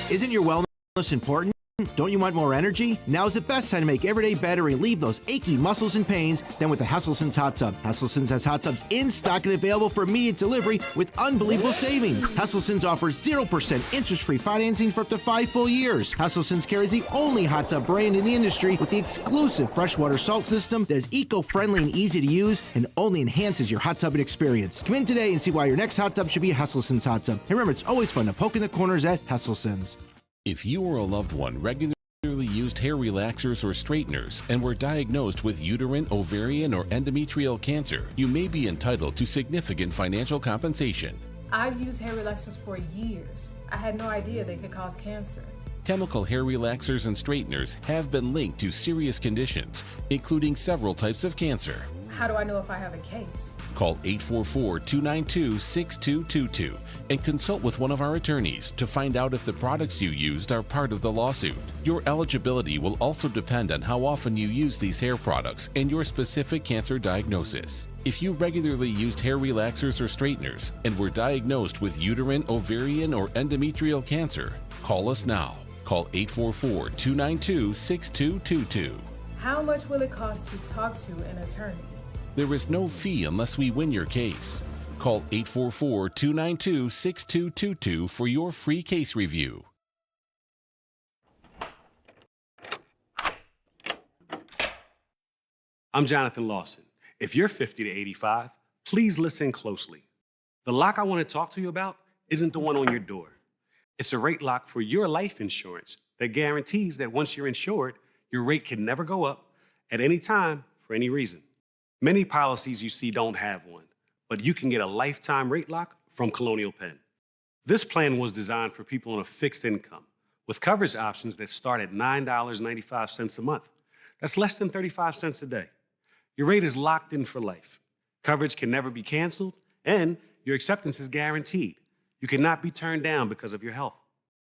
Isn't your wellness important? Don't you want more energy? Now's the best time to make every day better and relieve those achy muscles and pains than with the Hesselson's Hot Tub. Hesselson's has hot tubs in stock and available for immediate delivery with unbelievable savings. Hesselson's offers 0% interest-free financing for up to 5 full years. Hesselson's carries the only hot tub brand in the industry with the exclusive freshwater salt system that is eco-friendly and easy to use and only enhances your hot tubbing experience. Come in today and see why your next hot tub should be a Hesselson's hot tub. And remember, it's always fun to poke in the corners at Hesselson's. If you or a loved one regularly used hair relaxers or straighteners and were diagnosed with uterine, ovarian, or endometrial cancer, you may be entitled to significant financial compensation. I've used hair relaxers for years. I had no idea they could cause cancer. Chemical hair relaxers and straighteners have been linked to serious conditions, including several types of cancer. How do I know if I have a case? Call 844-292-6222 and consult with one of our attorneys to find out if the products you used are part of the lawsuit. Your eligibility will also depend on how often you use these hair products and your specific cancer diagnosis. If you regularly used hair relaxers or straighteners and were diagnosed with uterine, ovarian, or endometrial cancer, call us now. Call 844-292-6222. How much will it cost to talk to an attorney? There is no fee unless we win your case. Call 844-292-6222 for your free case review. I'm Jonathan Lawson. If you're 50 to 85, please listen closely. The lock I want to talk to you about isn't the one on your door. It's a rate lock for your life insurance that guarantees that once you're insured, your rate can never go up at any time for any reason. Many policies you see don't have one, but you can get a lifetime rate lock from Colonial Penn. This plan was designed for people on a fixed income with coverage options that start at $9.95 a month. That's less than 35 cents a day. Your rate is locked in for life. Coverage can never be canceled, and your acceptance is guaranteed. You cannot be turned down because of your health.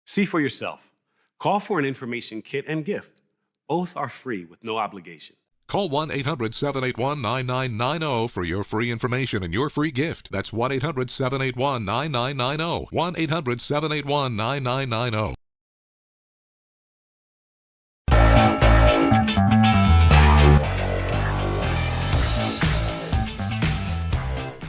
See for yourself. Call for an information kit and gift. Both are free with no obligation. Call 1-800-781-9990 for your free information and your free gift. That's 1-800-781-9990. 1-800-781-9990.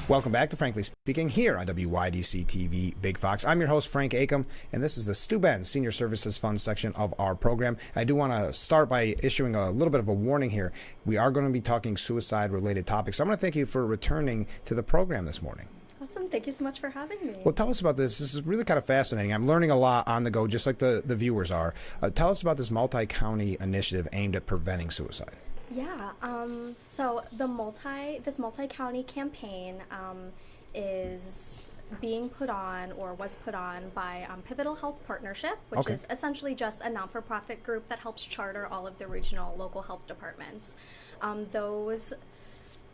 Welcome back to Frankly Speaking here on WYDC TV Big Fox. I'm your host, Frank Acom, and this is the Steuben Senior Services Fund section of our program. I do want to start by issuing a little bit of a warning here. We are going to be talking suicide-related topics. I'm going to thank you for returning to the program this morning. Awesome. Thank you so much for having me. Well, tell us about this. This is really kind of fascinating. I'm learning a lot on the go, just like the viewers are. Tell us about this multi-county initiative aimed at preventing suicide. Yeah, so this multi-county campaign is being put on, or was put on, by Pivotal Health Partnership, which is essentially just a non-for-profit group that helps charter all of the regional local health departments. Those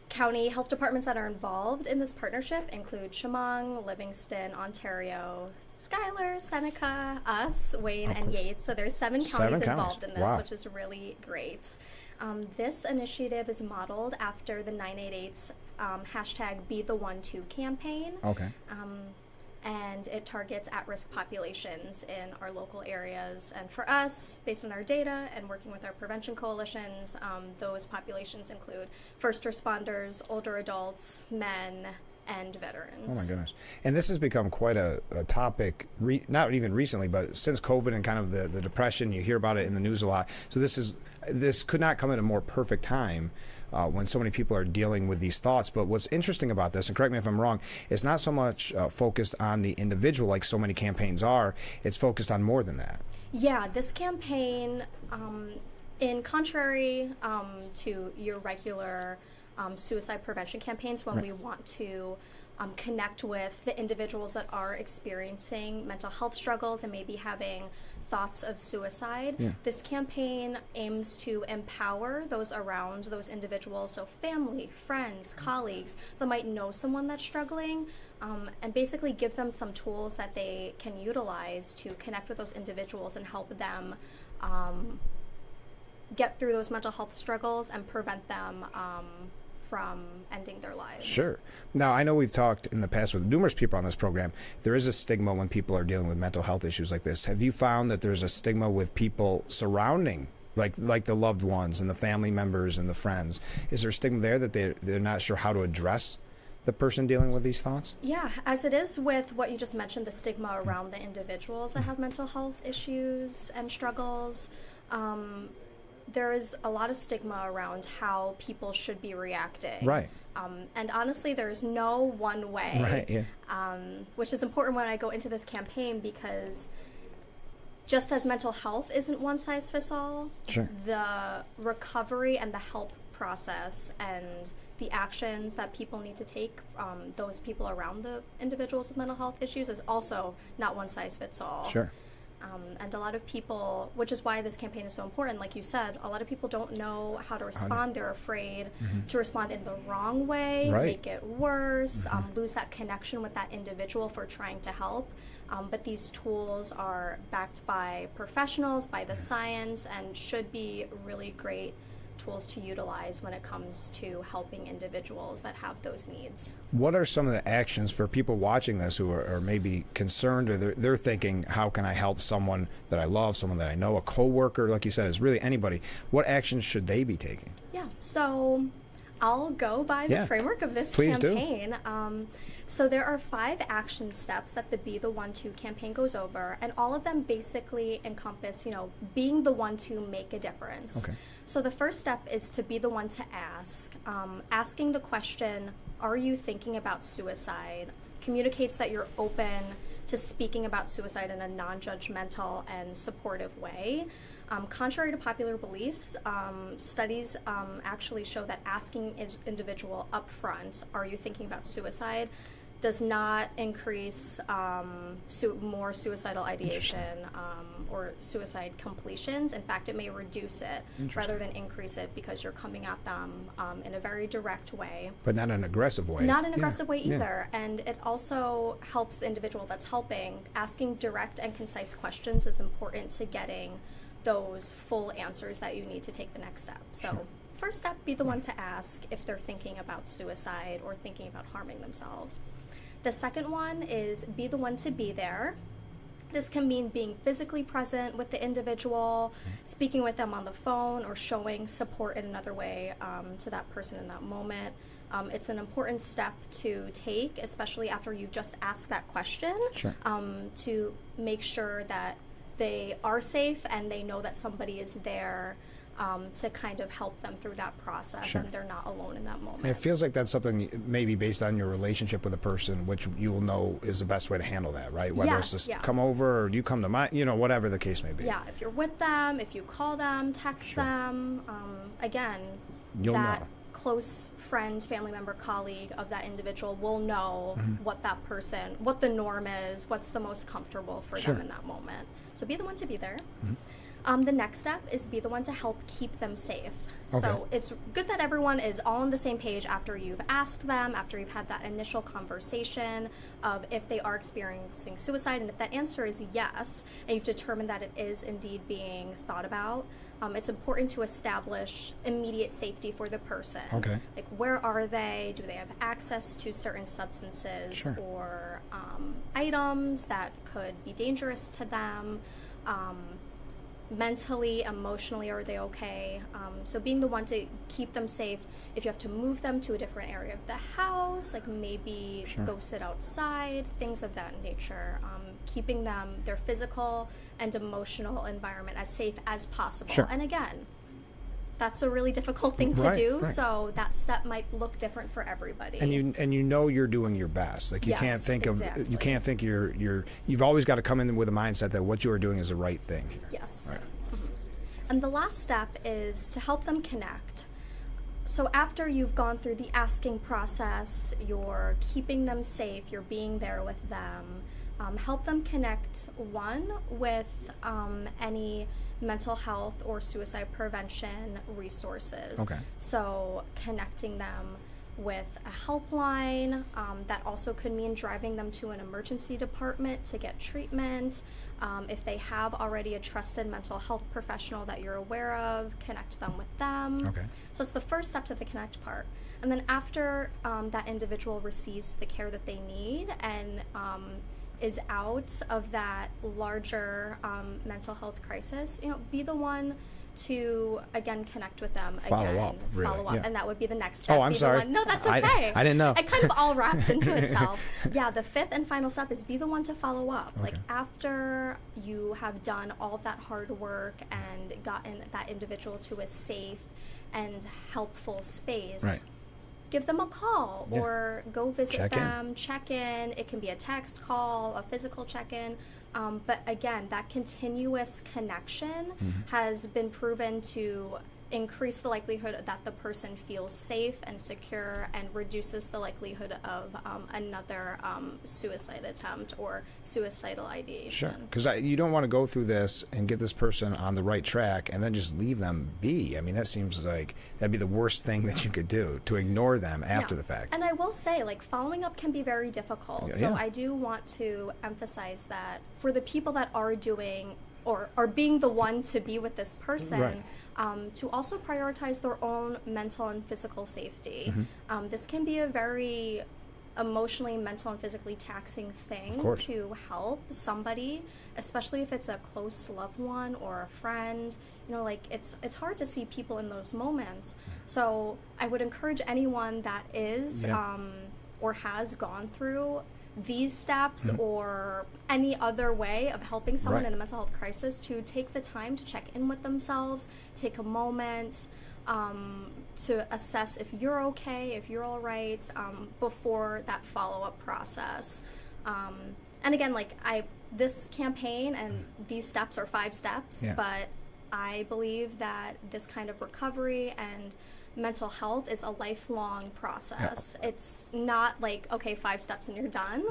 county health departments that are involved in this partnership include Chemung, Livingston, Ontario, Schuyler, Seneca, us, Wayne, and Yates. So there's 7 counties involved in this, which is really great. This initiative is modeled after the 988's hashtag Be the One To campaign. And it targets at-risk populations in our local areas. And for us, based on our data and working with our prevention coalitions, those populations include first responders, older adults, men, and veterans. Oh my goodness. And this has become quite a topic, not even recently, but since COVID and kind of the depression, you hear about it in the news a lot. So this could not come at a more perfect time when so many people are dealing with these thoughts. But what's interesting about this, and correct me if I'm wrong, it's not so much focused on the individual like so many campaigns are. It's focused on more than that. Yeah, this campaign, in contrary to your regular suicide prevention campaigns, when we want to connect with the individuals that are experiencing mental health struggles and maybe having thoughts of suicide, this campaign aims to empower those around those individuals, so family, friends, colleagues that might know someone that's struggling, and basically give them some tools that they can utilize to connect with those individuals and help them get through those mental health struggles and prevent them from ending their lives. Sure. Now, I know we've talked in the past with numerous people on this program. There is a stigma when people are dealing with mental health issues like this. Have you found that there's a stigma with people surrounding, like the loved ones and the family members and the friends? Is there a stigma there that they're not sure how to address the person dealing with these thoughts? Yeah, as it is with what you just mentioned, the stigma around the individuals that have mental health issues and struggles. There is a lot of stigma around how people should be reacting. Right. And honestly, there's no one way. Right, yeah. Which is important when I go into this campaign, because just as mental health isn't one size fits all, the recovery and the help process and the actions that people need to take, those people around the individuals with mental health issues, is also not one size fits all. Sure. And a lot of people, which is why this campaign is so important, like you said, a lot of people don't know how to respond. They're afraid to respond in the wrong way, make it worse, lose that connection with that individual for trying to help. But these tools are backed by professionals, by the science, and should be really great tools to utilize when it comes to helping individuals that have those needs. What are some of the actions for people watching this who are maybe concerned, or they're thinking, how can I help someone that I love, someone that I know, a coworker, like you said, is really anybody? What actions should they be taking? Yeah, so I'll go by the framework of this campaign. So there are 5 action steps that the Be the One To campaign goes over, and all of them basically encompass, being the one to make a difference. Okay. So the first step is to be the one to ask. Asking the question, are you thinking about suicide, communicates that you're open to speaking about suicide in a non-judgmental and supportive way. Contrary to popular beliefs, studies actually show that asking individual up front, are you thinking about suicide, does not increase more suicidal ideation or suicide completions. In fact, it may reduce it rather than increase it, because you're coming at them in a very direct way. But not an aggressive way. Not an aggressive way either. And it also helps the individual that's helping. Asking direct and concise questions is important to getting those full answers that you need to take the next step. So first step, be the one to ask if they're thinking about suicide or thinking about harming themselves. The second one is be the one to be there. This can mean being physically present with the individual, speaking with them on the phone, or showing support in another way to that person in that moment. It's an important step to take, especially after you've just asked that question, to make sure that they are safe and they know that somebody is there to kind of help them through that process, and they're not alone in that moment. It feels like that's something maybe based on your relationship with a person, which you will know is the best way to handle that, right? Whether it's just come over or you come to my, whatever the case may be. Yeah, if you're with them, if you call them, text them, again, you'll that know. Close friend, family member, colleague of that individual will know what that person, what the norm is, what's the most comfortable for them in that moment. So be the one to be there. The next step is be the one to help keep them safe. Okay. So it's good that everyone is all on the same page after you've asked them, after you've had that initial conversation of if they are experiencing suicide, and if that answer is yes, and you've determined that it is indeed being thought about, it's important to establish immediate safety for the person. Okay. Like, where are they? Do they have access to certain substances or items that could be dangerous to them? mentally, emotionally, are they okay? So being the one to keep them safe. If you have to move them to a different area of the house, like maybe go sit outside, things of that nature. Keeping them, their physical and emotional environment as safe as possible. And again, that's a really difficult thing to do, so that step might look different for everybody. And you know you're doing your best. Like you can't think of you've always got to come in with a mindset that what you are doing is the right thing. Yes. And the last step is to help them connect. So after you've gone through the asking process, you're keeping them safe, you're being there with them, help them connect, one, with any mental health or suicide prevention resources. So connecting them with a helpline, that also could mean driving them to an emergency department to get treatment. If they have already a trusted mental health professional that you're aware of, connect them with them. So it's the first step to the connect part. And then after that individual receives the care that they need and is out of that larger mental health crisis, be the one to again connect with them, follow up, and that would be the next step. Oh, I'm sorry. No, that's okay. I didn't know. It kind of all wraps into itself. Yeah, the fifth and final step is be the one to follow up. Like after you have done all of that hard work and gotten that individual to a safe and helpful space. Give them a call or go visit them, check in. It can be a text call, a physical check-in. But again, that continuous connection has been proven to increase the likelihood that the person feels safe and secure and reduces the likelihood of another suicide attempt or suicidal ideation. Because you don't want to go through this and get this person on the right track and then just leave them be. I mean, that seems like that'd be the worst thing that you could do, to ignore them after the fact. And I will say, like, following up can be very difficult. So I do want to emphasize that for the people that are doing or are being the one to be with this person, to also prioritize their own mental and physical safety. This can be a very emotionally, mental, and physically taxing thing to help somebody, especially if it's a close loved one or a friend. Like it's hard to see people in those moments. So I would encourage anyone that is or has gone through these steps or any other way of helping someone in a mental health crisis to take the time to check in with themselves, take a moment to assess if you're okay, if you're all right, before that follow-up process. And again, like this campaign and these steps are 5 steps, but I believe that this kind of recovery and mental health is a lifelong process. It's not like, okay, 5 steps and you're done.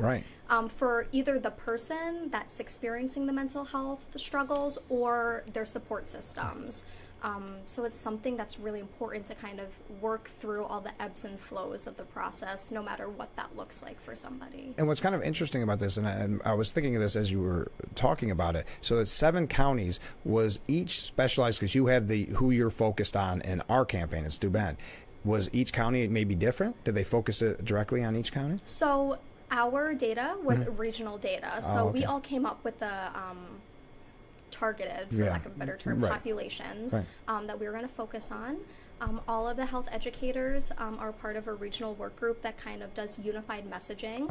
For either the person that's experiencing the mental health struggles or their support systems. So it's something that's really important to kind of work through all the ebbs and flows of the process, no matter what that looks like for somebody. And what's kind of interesting about this, and I was thinking of this as you were talking about it, so it's 7 counties. Was each specialized, because you had who you're focused on in our campaign in Steuben, was each county maybe different? Did they focus it directly on each county? So our data was regional data. So we all came up with the targeted, for lack of a better term, populations that we were going to focus on. All of the health educators are part of a regional work group that kind of does unified messaging.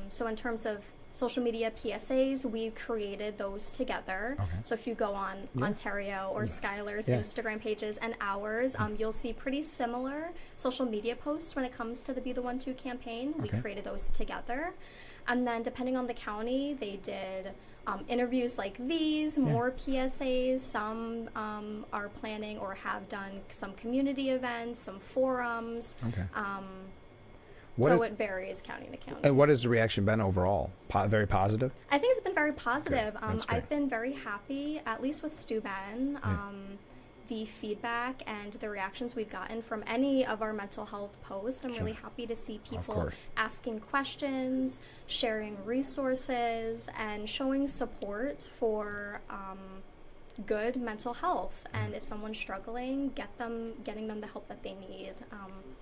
So in terms of social media PSAs, we created those together. So if you go on Ontario or Skylar's Instagram pages and ours, you'll see pretty similar social media posts when it comes to the Be the One To campaign. We created those together. And then depending on the county, they did interviews like these, more PSAs. Some are planning or have done some community events, some forums. So it varies county to county. And what has the reaction been overall? Very positive? I think it's been very positive. I've been very happy, at least with Steuben. The feedback and the reactions we've gotten from any of our mental health posts. I'm really happy to see people asking questions, sharing resources, and showing support for good mental health. And if someone's struggling, getting them the help that they need.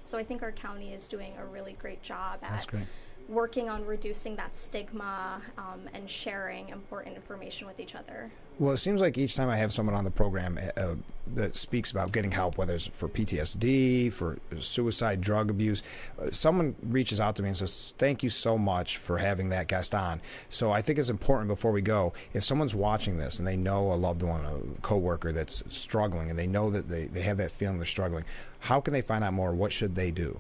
So I think our county is doing a really great job at working on reducing that stigma and sharing important information with each other. Well, it seems like each time I have someone on the program that speaks about getting help, whether it's for PTSD, for suicide, drug abuse, someone reaches out to me and says, thank you so much for having that guest on. So I think it's important before we go, if someone's watching this and they know a loved one, a coworker that's struggling, and they know that they have that feeling they're struggling, how can they find out more? What should they do?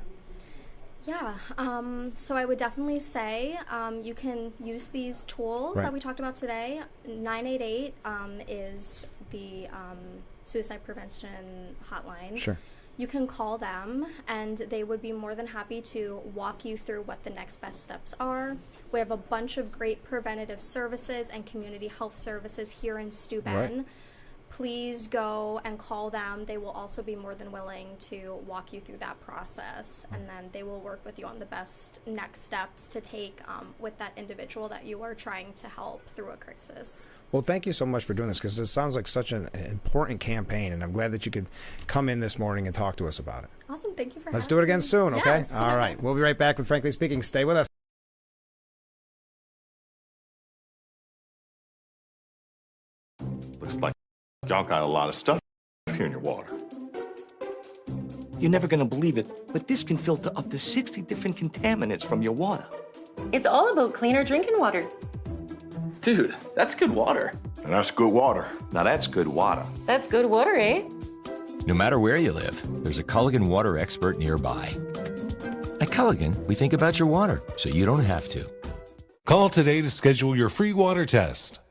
Yeah, so I would definitely say you can use these tools that we talked about today. 988 is the suicide prevention hotline. Sure. You can call them, and they would be more than happy to walk you through what the next best steps are. We have a bunch of great preventative services and community health services here in Steuben. Right. Please go and call them. They will also be more than willing to walk you through that process, and then they will work with you on the best next steps to take with that individual that you are trying to help through a crisis. Well, thank you so much for doing this, because it sounds like such an important campaign, and I'm glad that you could come in this morning and talk to us about it. Awesome. Thank you for Let's having do it again me. soon, okay? Yes. All right. We'll be right back with Frankly Speaking. Stay with us. Looks like y'all got a lot of stuff here in your water. You're never gonna believe it, but this can filter up to 60 different contaminants from your water. It's all about cleaner drinking water. Dude, that's good water. And that's good water. Now that's good water. That's good water, eh? No matter where you live, there's a Culligan water expert nearby. At Culligan, we think about your water, so you don't have to. Call today to schedule your free water test.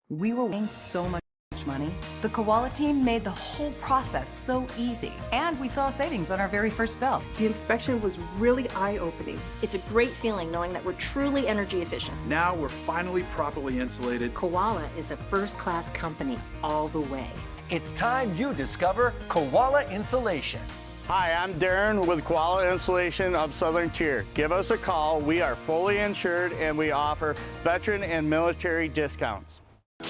We were paying so much money. The Koala team made the whole process so easy, and we saw savings on our very first bill. The inspection was really eye-opening. It's a great feeling knowing that we're truly energy efficient. Now we're finally properly insulated. Koala is a first-class company all the way. It's time you discover Koala Insulation. Hi, I'm Darren with Koala Insulation of Southern Tier. Give us a call. We are fully insured and we offer veteran and military discounts.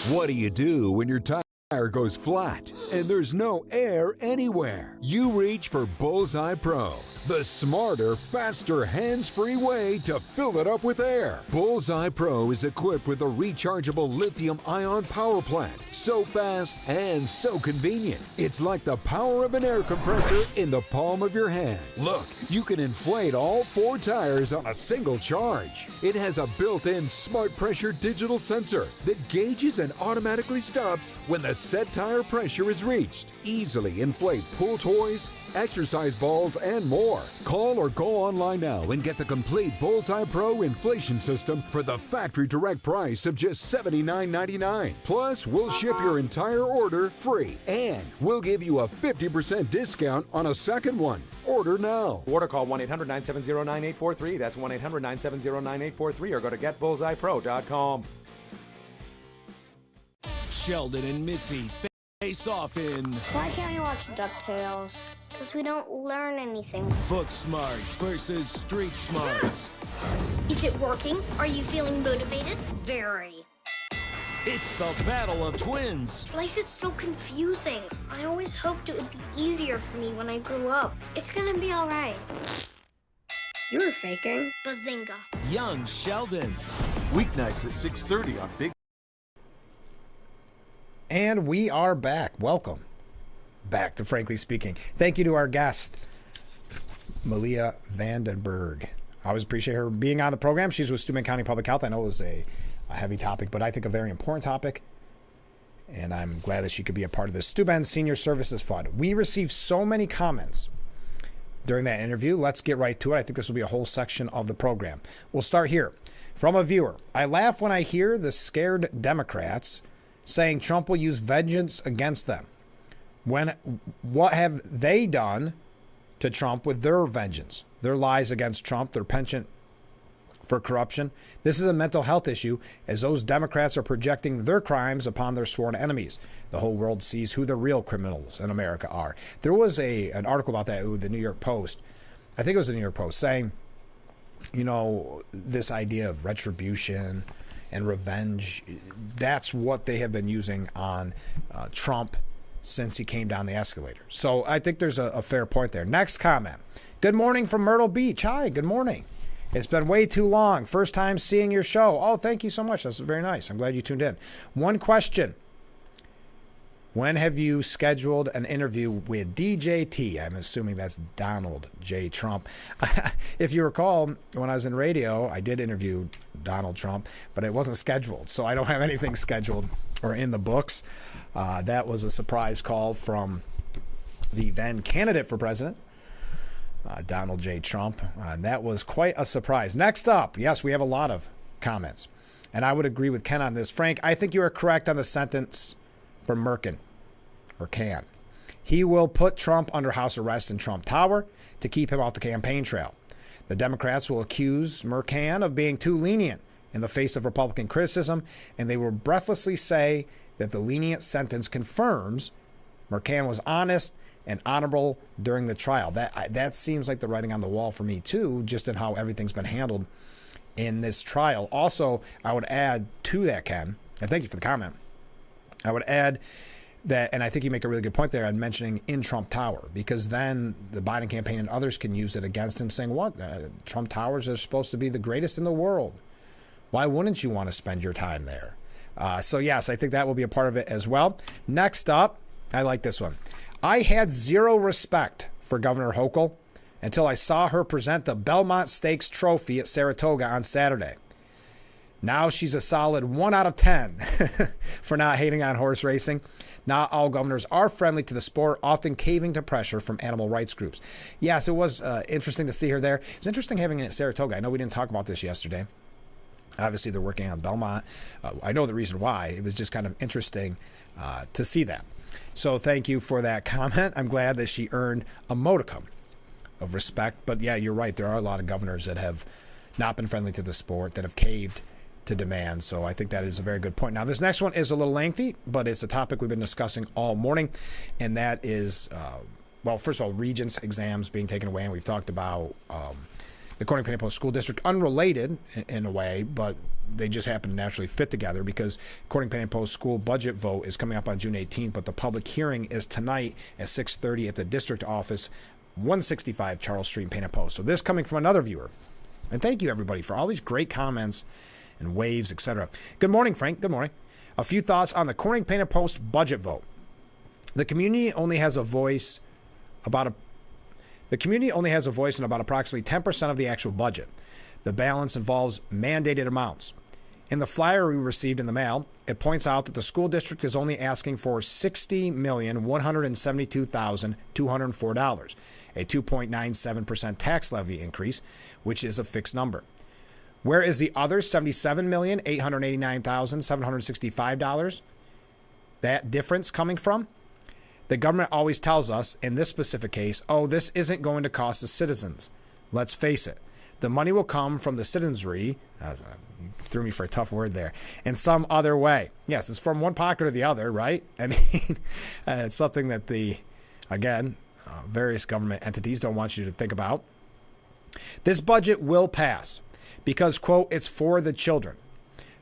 What do you do when your tire goes flat and there's no air anywhere? You reach for Bullseye Pro, the smarter, faster, hands-free way to fill it up with air. Bullseye Pro is equipped with a rechargeable lithium-ion power plant. So fast and so convenient. It's like the power of an air compressor in the palm of your hand. Look, you can inflate all 4 tires on a single charge. It has a built-in smart pressure digital sensor that gauges and automatically stops when the set tire pressure is reached. Easily inflate pool toys, exercise balls, and more. Call or go online now and get the complete Bullseye Pro inflation system for the factory direct price of just $79.99. Plus, we'll ship your entire order free, and we'll give you a 50% discount on a second one. Order now. Order call 1-800-970-9843. That's 1-800-970-9843, or go to getbullseyepro.com. Sheldon and Missy face off in Why can't we watch DuckTales? Because we don't learn anything. Book Smarts versus Street Smarts. Is it working? Are you feeling motivated? Very. It's the battle of twins. Life is so confusing. I always hoped it would be easier for me when I grew up. It's gonna be all right. You were faking. Bazinga. Young Sheldon. Weeknights at 6:30 on Big. And we are back. Welcome back to Frankly Speaking. Thank you to our guest, Malia Vandenberg. I always appreciate her being on the program. She's with Steuben County Public Health. I know it was a heavy topic, but I think a very important topic. And I'm glad that she could be a part of the Steuben Senior Services Fund. We received so many comments during that interview. Let's get right to it. I think this will be a whole section of the program. We'll start here. From a viewer, I laugh when I hear the scared Democrats saying Trump will use vengeance against them. What have they done to Trump with their vengeance, their lies against Trump, their penchant for corruption? This is a mental health issue, as those Democrats are projecting their crimes upon their sworn enemies. The whole world sees who the real criminals in America are. There was an article about that with the New York Post. I think it was the New York Post saying, you know, this idea of retribution and revenge, that's what they have been using on Trump since he came down the escalator. So I think there's a fair point there. Next comment. Good morning from Myrtle Beach. Hi, good morning. It's been way too long. First time seeing your show. Oh, thank you so much. That's very nice. I'm glad you tuned in. One question. When have you scheduled an interview with DJT? I'm assuming that's Donald J. Trump. If you recall, when I was in radio, I did interview Donald Trump, but it wasn't scheduled. So I don't have anything scheduled or in the books. That was a surprise call from the then candidate for president, Donald J. Trump. And that was quite a surprise. Next up, yes, we have a lot of comments. And I would agree with Ken on this. Frank, I think you are correct on the sentence for Merkin, or Can. He will put Trump under house arrest in Trump Tower to keep him off the campaign trail. The Democrats will accuse Mercan of being too lenient in the face of Republican criticism, and they will breathlessly say that the lenient sentence confirms Mercan was honest and honorable during the trial. That seems like the writing on the wall for me, too, just in how everything's been handled in this trial. Also, I would add to that, Ken, and thank you for the comment, I would add that, and I think you make a really good point there on mentioning in Trump Tower, because then the Biden campaign and others can use it against him, saying, what? Trump Towers are supposed to be the greatest in the world. Why wouldn't you want to spend your time there? So, yes, I think that will be a part of it as well. Next up, I like this one. I had zero respect for Governor Hochul until I saw her present the Belmont Stakes trophy at Saratoga on Saturday. Now she's a solid 1 out of 10 for not hating on horse racing. Not all governors are friendly to the sport, often caving to pressure from animal rights groups. Yes, it was interesting to see her there. It's interesting having it at Saratoga. I know we didn't talk about this yesterday. Obviously, they're working on Belmont. I know the reason why. It was just kind of interesting to see that. So thank you for that comment. I'm glad that she earned a modicum of respect. But yeah, you're right. There are a lot of governors that have not been friendly to the sport, that have caved to demand. So I think that is a very good point. Now, this next one is a little lengthy, but it's a topic we've been discussing all morning. And that is, well, first of all, Regents exams being taken away. And we've talked about the Corning Painted Post School District, unrelated in a way, but they just happen to naturally fit together because Corning Painted Post school budget vote is coming up on June 18th, but the public hearing is tonight at 6:30 at the district office, 165 Charles Street, Painted Post. So this coming from another viewer. And thank you, everybody, for all these great comments and waves, etc. Good morning, Frank. Good morning. A few thoughts on the Corning Painted Post budget vote. The community only has a voice in about approximately 10% of the actual budget. The balance involves mandated amounts. In the flyer we received in the mail, it points out that the school district is only asking for $60,172,204, a 2.97% tax levy increase, which is a fixed number. Where is the other $77,889,765? That difference coming from? The government always tells us, in this specific case, oh, this isn't going to cost the citizens. Let's face it. The money will come from the citizenry, you threw me for a tough word there, in some other way. Yes, it's from one pocket or the other, right? I mean, it's something that various government entities don't want you to think about. This budget will pass because, quote, it's for the children.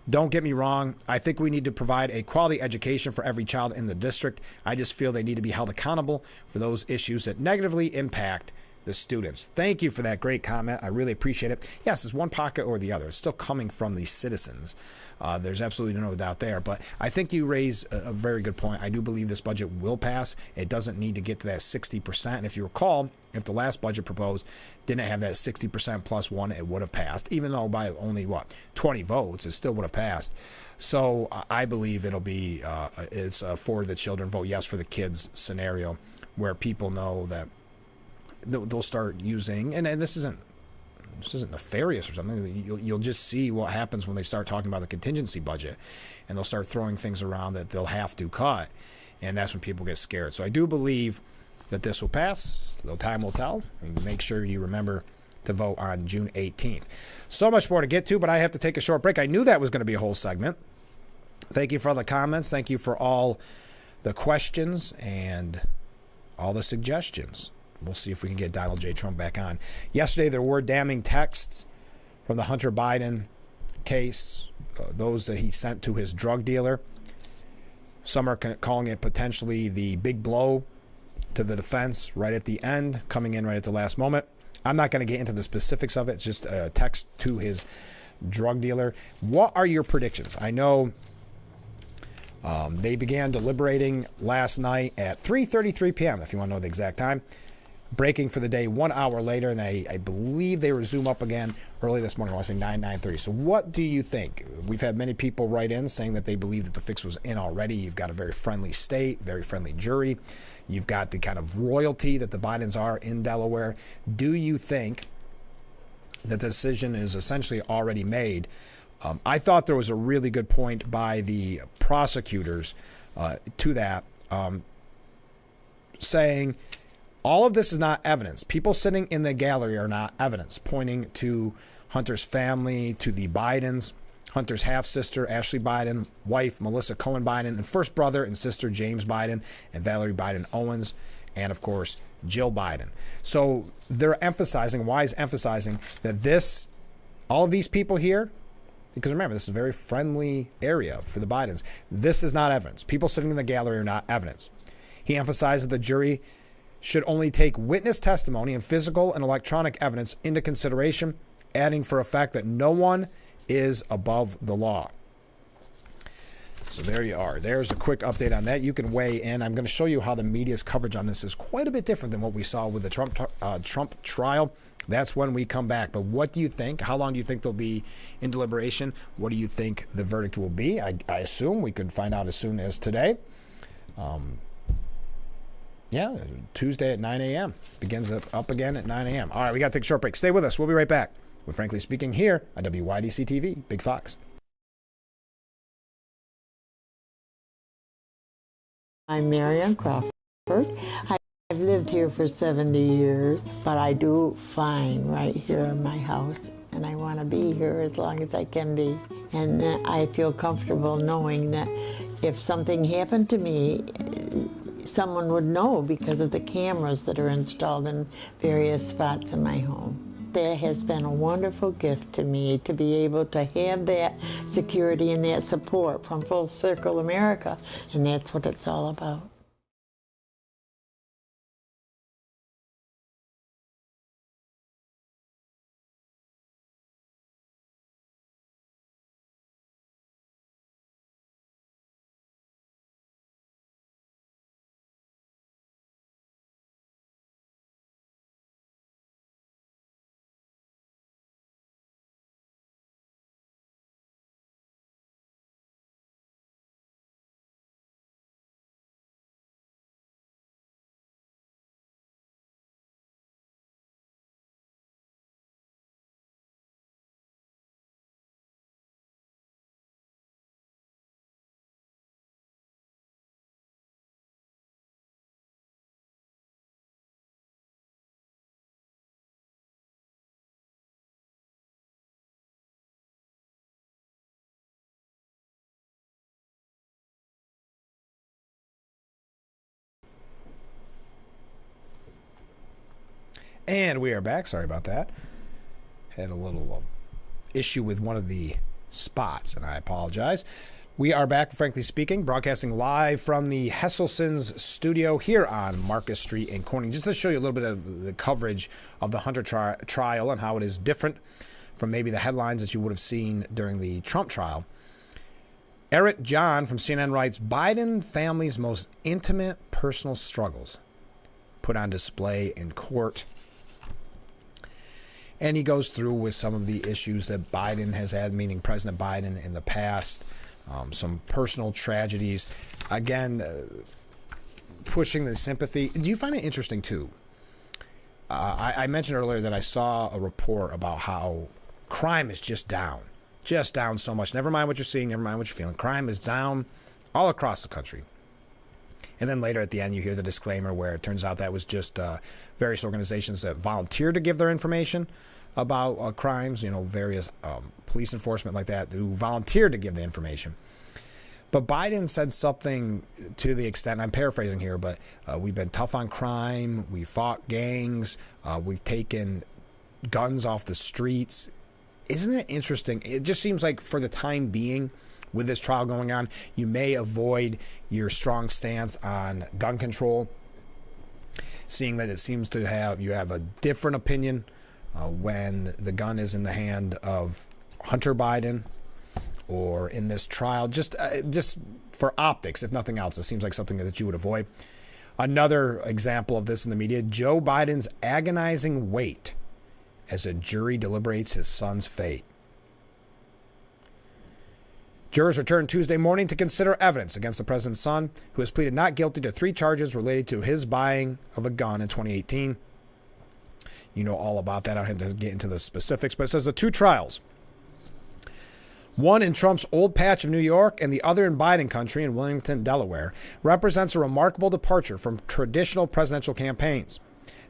Don't get me wrong. I think we need to provide a quality education for every child in the district. I just feel they need to be held accountable for those issues that negatively impact the students. Thank you for that great comment. I really appreciate it. Yes, it's one pocket or the other. It's still coming from the citizens. There's absolutely no doubt there. But I think you raise a very good point. I do believe this budget will pass. It doesn't need to get to that 60%. And if you recall, if the last budget proposed didn't have that 60% plus one, it would have passed. Even though by only, 20 votes, it still would have passed. So I believe it'll be, it's a for the children vote, yes, for the kids scenario, where people know that they'll start using, and this isn't nefarious or something. You'll just see what happens when they start talking about the contingency budget, and they'll start throwing things around that they'll have to cut, and that's when people get scared. So I do believe that this will pass, though time will tell. And make sure you remember to vote on June 18th. So much more to get to, but I have to take a short break. I knew that was going to be a whole segment. Thank you for all the comments. Thank you for all the questions and all the suggestions. We'll see if we can get Donald J. Trump back on. Yesterday, there were damning texts from the Hunter Biden case, those that he sent to his drug dealer. Some are calling it potentially the big blow to the defense right at the end, coming in right at the last moment. I'm not going to get into the specifics of it. It's just a text to his drug dealer. What are your predictions? I know they began deliberating last night at 3:33 p.m., if you want to know the exact time. Breaking for the day 1 hour later, and I believe they resume up again early this morning. I want to say 9:30. So what do you think? We've had many people write in saying that they believe that the fix was in already. You've got a very friendly state, very friendly jury. You've got the kind of royalty that the Bidens are in Delaware. Do you think that the decision is essentially already made? I thought there was a really good point by the prosecutors to that, saying all of this is not evidence. People sitting in the gallery are not evidence, pointing to Hunter's family, to the Bidens, Hunter's half-sister, Ashley Biden, wife, Melissa Cohen Biden, and first brother and sister, James Biden, and Valerie Biden Owens, and, of course, Jill Biden. So they're emphasizing, Wise emphasizing, that this, all of these people here, because remember, this is a very friendly area for the Bidens, this is not evidence. People sitting in the gallery are not evidence. He emphasized that the jury should only take witness testimony and physical and electronic evidence into consideration, adding for effect that no one is above the law. So there you are. There's a quick update on that. You can weigh in. I'm going to show you how the media's coverage on this is quite a bit different than what we saw with the Trump trial. That's when we come back. But what do you think? How long do you think they'll be in deliberation? What do you think the verdict will be? I assume we could find out as soon as today. Yeah, Tuesday at 9 a.m. Begins up again at 9 a.m. All right, we got to take a short break. Stay with us. We'll be right back with Frankly Speaking here on WYDC TV, Big Fox. I'm Marianne Crawford. I've lived here for 70 years, but I do fine right here in my house, and I want to be here as long as I can be. And I feel comfortable knowing that if something happened to me, someone would know because of the cameras that are installed in various spots in my home. That has been a wonderful gift to me, to be able to have that security and that support from Full Circle America, and that's what it's all about. And we are back. Sorry about that. Had a little issue with one of the spots, and I apologize. We are back, Frankly Speaking, broadcasting live from the Hesselson's studio here on Marcus Street in Corning, just to show you a little bit of the coverage of the Hunter trial and how it is different from maybe the headlines that you would have seen during the Trump trial. Eric John from CNN writes, Biden family's most intimate personal struggles put on display in court. And he goes through with some of the issues that Biden has had, meaning President Biden in the past, some personal tragedies. Again, pushing the sympathy. Do you find it interesting, too? I mentioned earlier that I saw a report about how crime is just down so much. Never mind what you're seeing, never mind what you're feeling. Crime is down all across the country. And then later at the end, you hear the disclaimer where it turns out that was just various organizations that volunteered to give their information about crimes, various police enforcement like that who volunteered to give the information. But Biden said something to the extent, I'm paraphrasing here, but we've been tough on crime, we fought gangs, we've taken guns off the streets. Isn't it interesting? It just seems like for the time being, with this trial going on, you may avoid your strong stance on gun control, seeing that it seems to you have a different opinion when the gun is in the hand of Hunter Biden or in this trial, just for optics, if nothing else. It seems like something that you would avoid. Another example of this in the media, Joe Biden's agonizing wait as a jury deliberates his son's fate. Jurors returned Tuesday morning to consider evidence against the president's son, who has pleaded not guilty to 3 charges related to his buying of a gun in 2018. You know all about that. I don't have to get into the specifics, but it says the 2 trials, one in Trump's old patch of New York and the other in Biden country in Wilmington, Delaware, represents a remarkable departure from traditional presidential campaigns.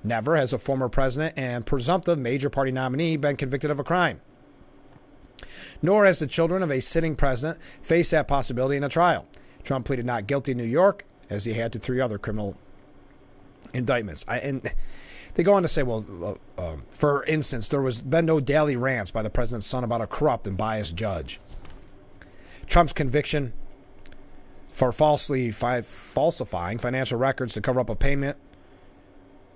Never has a former president and presumptive major party nominee been convicted of a crime. Nor has the children of a sitting president faced that possibility in a trial. Trump pleaded not guilty in New York, as he had to 3 other criminal indictments. And they go on to say, well, for instance, there was been no daily rants by the president's son about a corrupt and biased judge. Trump's conviction for falsifying financial records to cover up a payment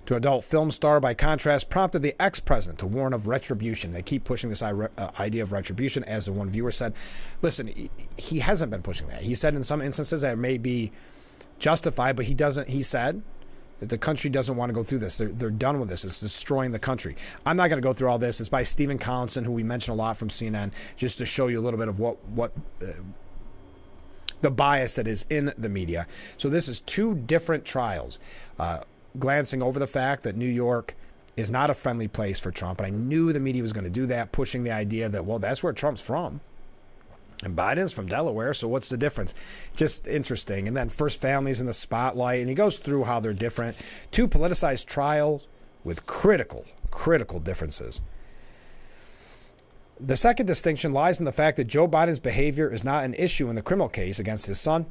to an adult film star, by contrast, prompted the ex-president to warn of retribution. They keep pushing this idea of retribution, as the one viewer said. Listen, he hasn't been pushing that. He said in some instances that it may be justified, but he said that the country doesn't want to go through this. They're done with this. It's destroying the country. I'm not going to go through all this. It's by Stephen Collinson, who we mention a lot from CNN, just to show you a little bit of what the bias that is in the media. So this is 2 different trials. Glancing over the fact that New York is not a friendly place for Trump. And I knew the media was going to do that, pushing the idea that, well, that's where Trump's from. And Biden's from Delaware, so what's the difference? Just interesting. And then first families in the spotlight. And he goes through how they're different. 2 politicized trials with critical differences. The second distinction lies in the fact that Joe Biden's behavior is not an issue in the criminal case against his son.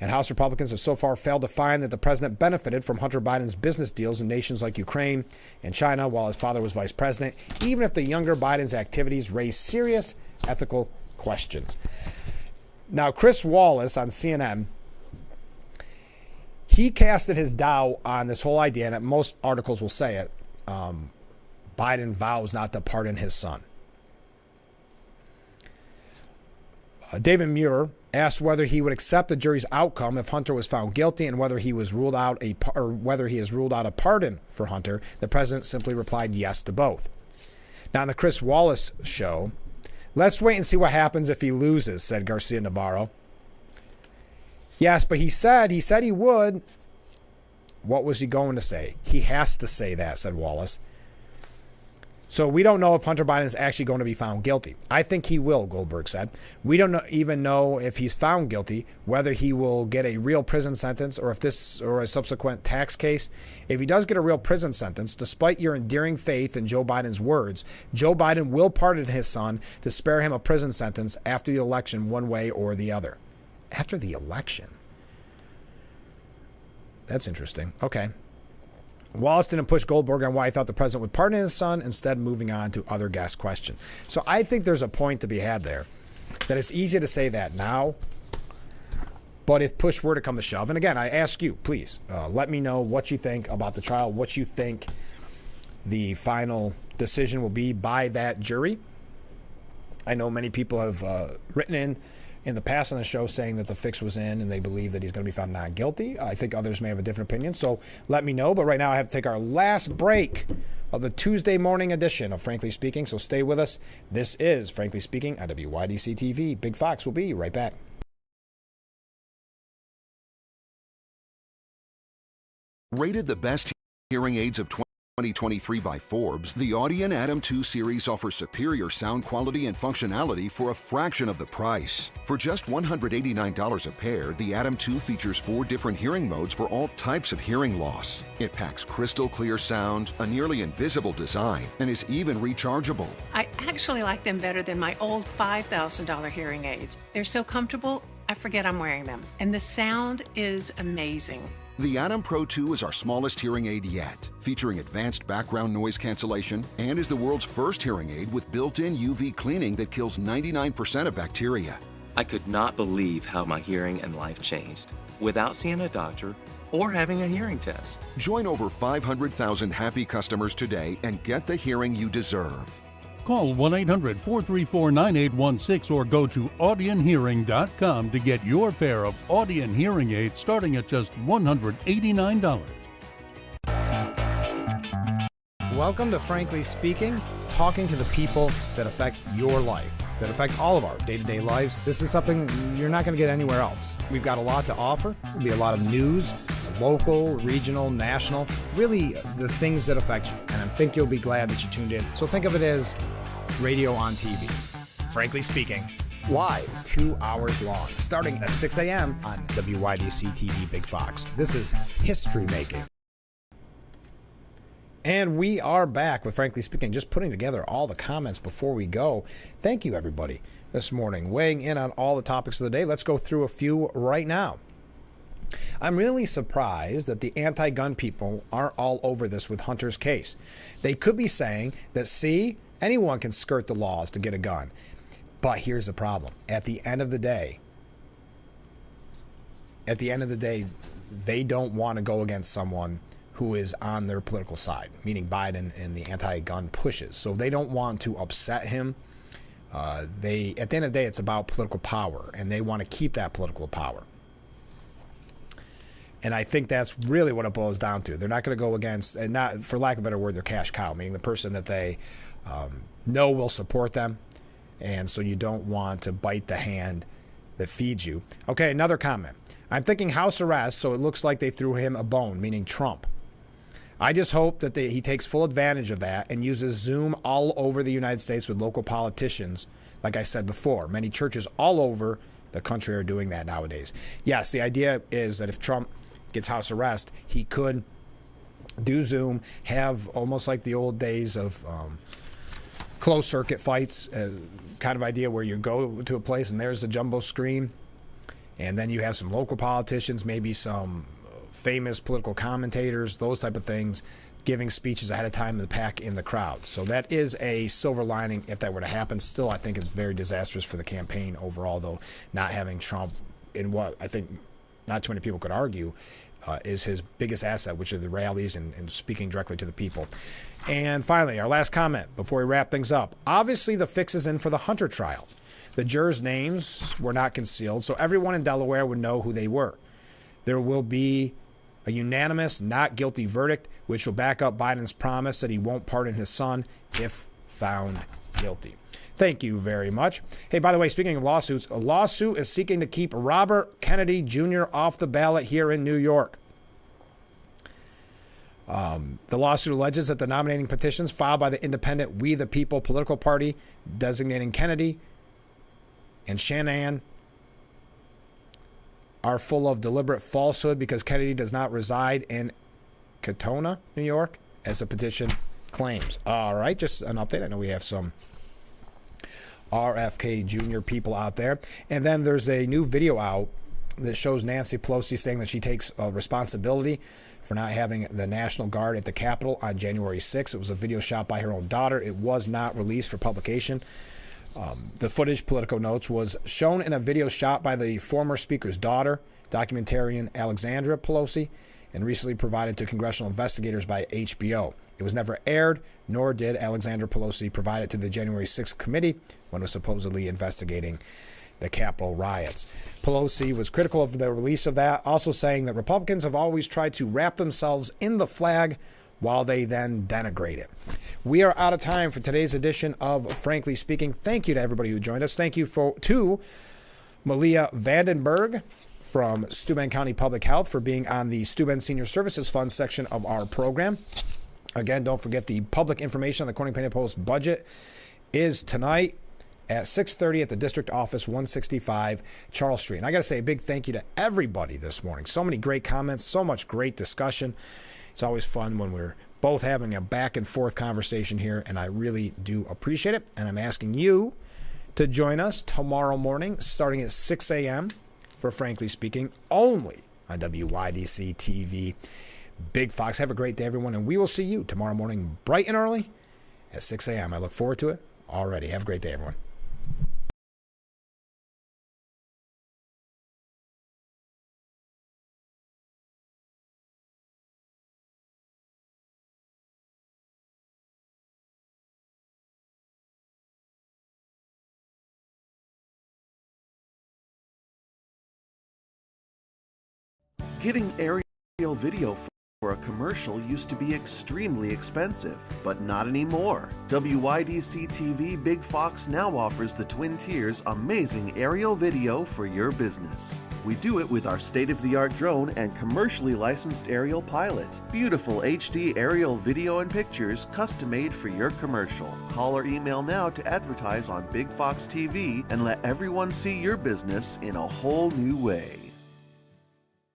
And House Republicans have so far failed to find that the president benefited from Hunter Biden's business deals in nations like Ukraine and China while his father was vice president, even if the younger Biden's activities raise serious ethical questions. Now, Chris Wallace on CNN, he casted his doubt on this whole idea, and most articles will say it. Biden vows not to pardon his son. David Muir asked whether he would accept the jury's outcome if Hunter was found guilty, and whether he has ruled out a pardon for Hunter. The president simply replied yes to both. Now, on the Chris Wallace show, let's wait and see what happens if he loses, said Garcia Navarro. Yes, but he said he would. What was he going to say? He has to say that, said Wallace. So we don't know if Hunter Biden is actually going to be found guilty. I think he will, Goldberg said. We don't even know if he's found guilty, whether he will get a real prison sentence or a subsequent tax case. If he does get a real prison sentence, despite your endearing faith in Joe Biden's words, Joe Biden will pardon his son to spare him a prison sentence after the election, one way or the other. After the election? That's interesting. Okay. Wallace didn't push Goldberg on why he thought the president would pardon his son, instead moving on to other guest questions. So I think there's a point to be had there, that it's easy to say that now, but if push were to come to shove, and again, I ask you, please, let me know what you think about the trial, what you think the final decision will be by that jury. I know many people have written in the past on the show saying that the fix was in and they believe that he's going to be found not guilty. I think others may have a different opinion, so let me know. But right now I have to take our last break of the Tuesday morning edition of Frankly Speaking, so stay with us. This is Frankly Speaking on WYDC TV. Big Fox will be right back. Rated the best hearing aids of 2023 by Forbes, the Audien Atom 2 series offers superior sound quality and functionality for a fraction of the price. For just $189 a pair, the Atom 2 features 4 different hearing modes for all types of hearing loss. It packs crystal clear sound, a nearly invisible design, and is even rechargeable. I actually like them better than my old $5,000 hearing aids. They're so comfortable, I forget I'm wearing them. And the sound is amazing. The Atom Pro 2 is our smallest hearing aid yet, featuring advanced background noise cancellation, and is the world's first hearing aid with built-in UV cleaning that kills 99% of bacteria. I could not believe how my hearing and life changed without seeing a doctor or having a hearing test. Join over 500,000 happy customers today and get the hearing you deserve. Call 1-800-434-9816 or go to audionhearing.com to get your pair of Audien hearing aids starting at just $189. Welcome to Frankly Speaking, talking to the people that affect your life, that affect all of our day-to-day lives. This is something you're not going to get anywhere else. We've got a lot to offer. There'll be a lot of news, local, regional, national, really the things that affect you. And I think you'll be glad that you tuned in. So think of it as radio on TV. Frankly Speaking, live, 2 hours long, starting at 6 a.m. on WYDC TV Big Fox. This is history making. And we are back with Frankly Speaking, just putting together all the comments before we go. Thank you, everybody, this morning, weighing in on all the topics of the day. Let's go through a few right now. I'm really surprised that the anti-gun people aren't all over this with Hunter's case. They could be saying that, see, anyone can skirt the laws to get a gun. But here's the problem. At the end of the day, they don't want to go against someone who is on their political side, meaning Biden and the anti-gun pushes. So they don't want to upset him. At the end of the day, it's about political power, and they want to keep that political power. And I think that's really what it boils down to. They're not going to go against, and not, for lack of a better word, their cash cow, meaning the person that they know will support them. And so you don't want to bite the hand that feeds you. Okay, another comment. I'm thinking house arrest, so it looks like they threw him a bone, meaning Trump. I just hope that he takes full advantage of that and uses Zoom all over the United States with local politicians. Like I said before, many churches all over the country are doing that nowadays. Yes, the idea is that if Trump gets house arrest, he could do Zoom, have almost like the old days of closed circuit fights, kind of idea where you go to a place and there's a jumbo screen, and then you have some local politicians, maybe some famous political commentators, those type of things, giving speeches ahead of time to the pack in the crowd. So that is a silver lining if that were to happen. Still, I think it's very disastrous for the campaign overall, though, not having Trump in what I think not too many people could argue is his biggest asset, which are the rallies and speaking directly to the people. And finally, our last comment before we wrap things up. Obviously, the fix is in for the Hunter trial. The jurors' names were not concealed, so everyone in Delaware would know who they were. There will be a unanimous not guilty verdict, which will back up Biden's promise that he won't pardon his son if found guilty. Thank you very much. Hey, by the way, speaking of lawsuits, a lawsuit is seeking to keep Robert Kennedy Jr. off the ballot here in New York. The lawsuit alleges that the nominating petitions filed by the independent We the People political party designating Kennedy and Shanahan are full of deliberate falsehood because Kennedy does not reside in Katona, New York, as the petition claims. All right, just an update. I know we have some RFK Jr. people out there. And then there's a new video out that shows Nancy Pelosi saying that she takes responsibility for not having the National Guard at the Capitol on January 6th. It was a video shot by her own daughter. It was not released for publication. The footage, Politico notes, was shown in a video shot by the former speaker's daughter, documentarian Alexandra Pelosi, and recently provided to congressional investigators by HBO. It was never aired, nor did Alexandra Pelosi provide it to the January 6th committee when it was supposedly investigating the Capitol riots. Pelosi was critical of the release of that, also saying that Republicans have always tried to wrap themselves in the flag while they then denigrate it. We are out of time for today's edition of Frankly Speaking. Thank you to everybody who joined us. Thank you to Malia Vandenberg from Steuben County Public Health for being on the Steuben Senior Services Fund section of our program. Again, don't forget the public information on the Corning Painted Post budget is tonight at 6:30 at the district office, 165 Charles Street. And I got to say a big thank you to everybody this morning. So many great comments, so much great discussion. It's always fun when we're both having a back and forth conversation here, and I really do appreciate it. And I'm asking you to join us tomorrow morning, starting at 6 a.m. for Frankly Speaking, only on WYDC TV Big Fox. Have a great day, everyone, and we will see you tomorrow morning bright and early at 6 a.m. I look forward to it already. Have a great day, everyone. Getting aerial video for a commercial used to be extremely expensive, but not anymore. WYDC TV Big Fox now offers the Twin Tiers amazing aerial video for your business. We do it with our state-of-the-art drone and commercially licensed aerial pilot. Beautiful HD aerial video and pictures custom-made for your commercial. Call or email now to advertise on Big Fox TV and let everyone see your business in a whole new way.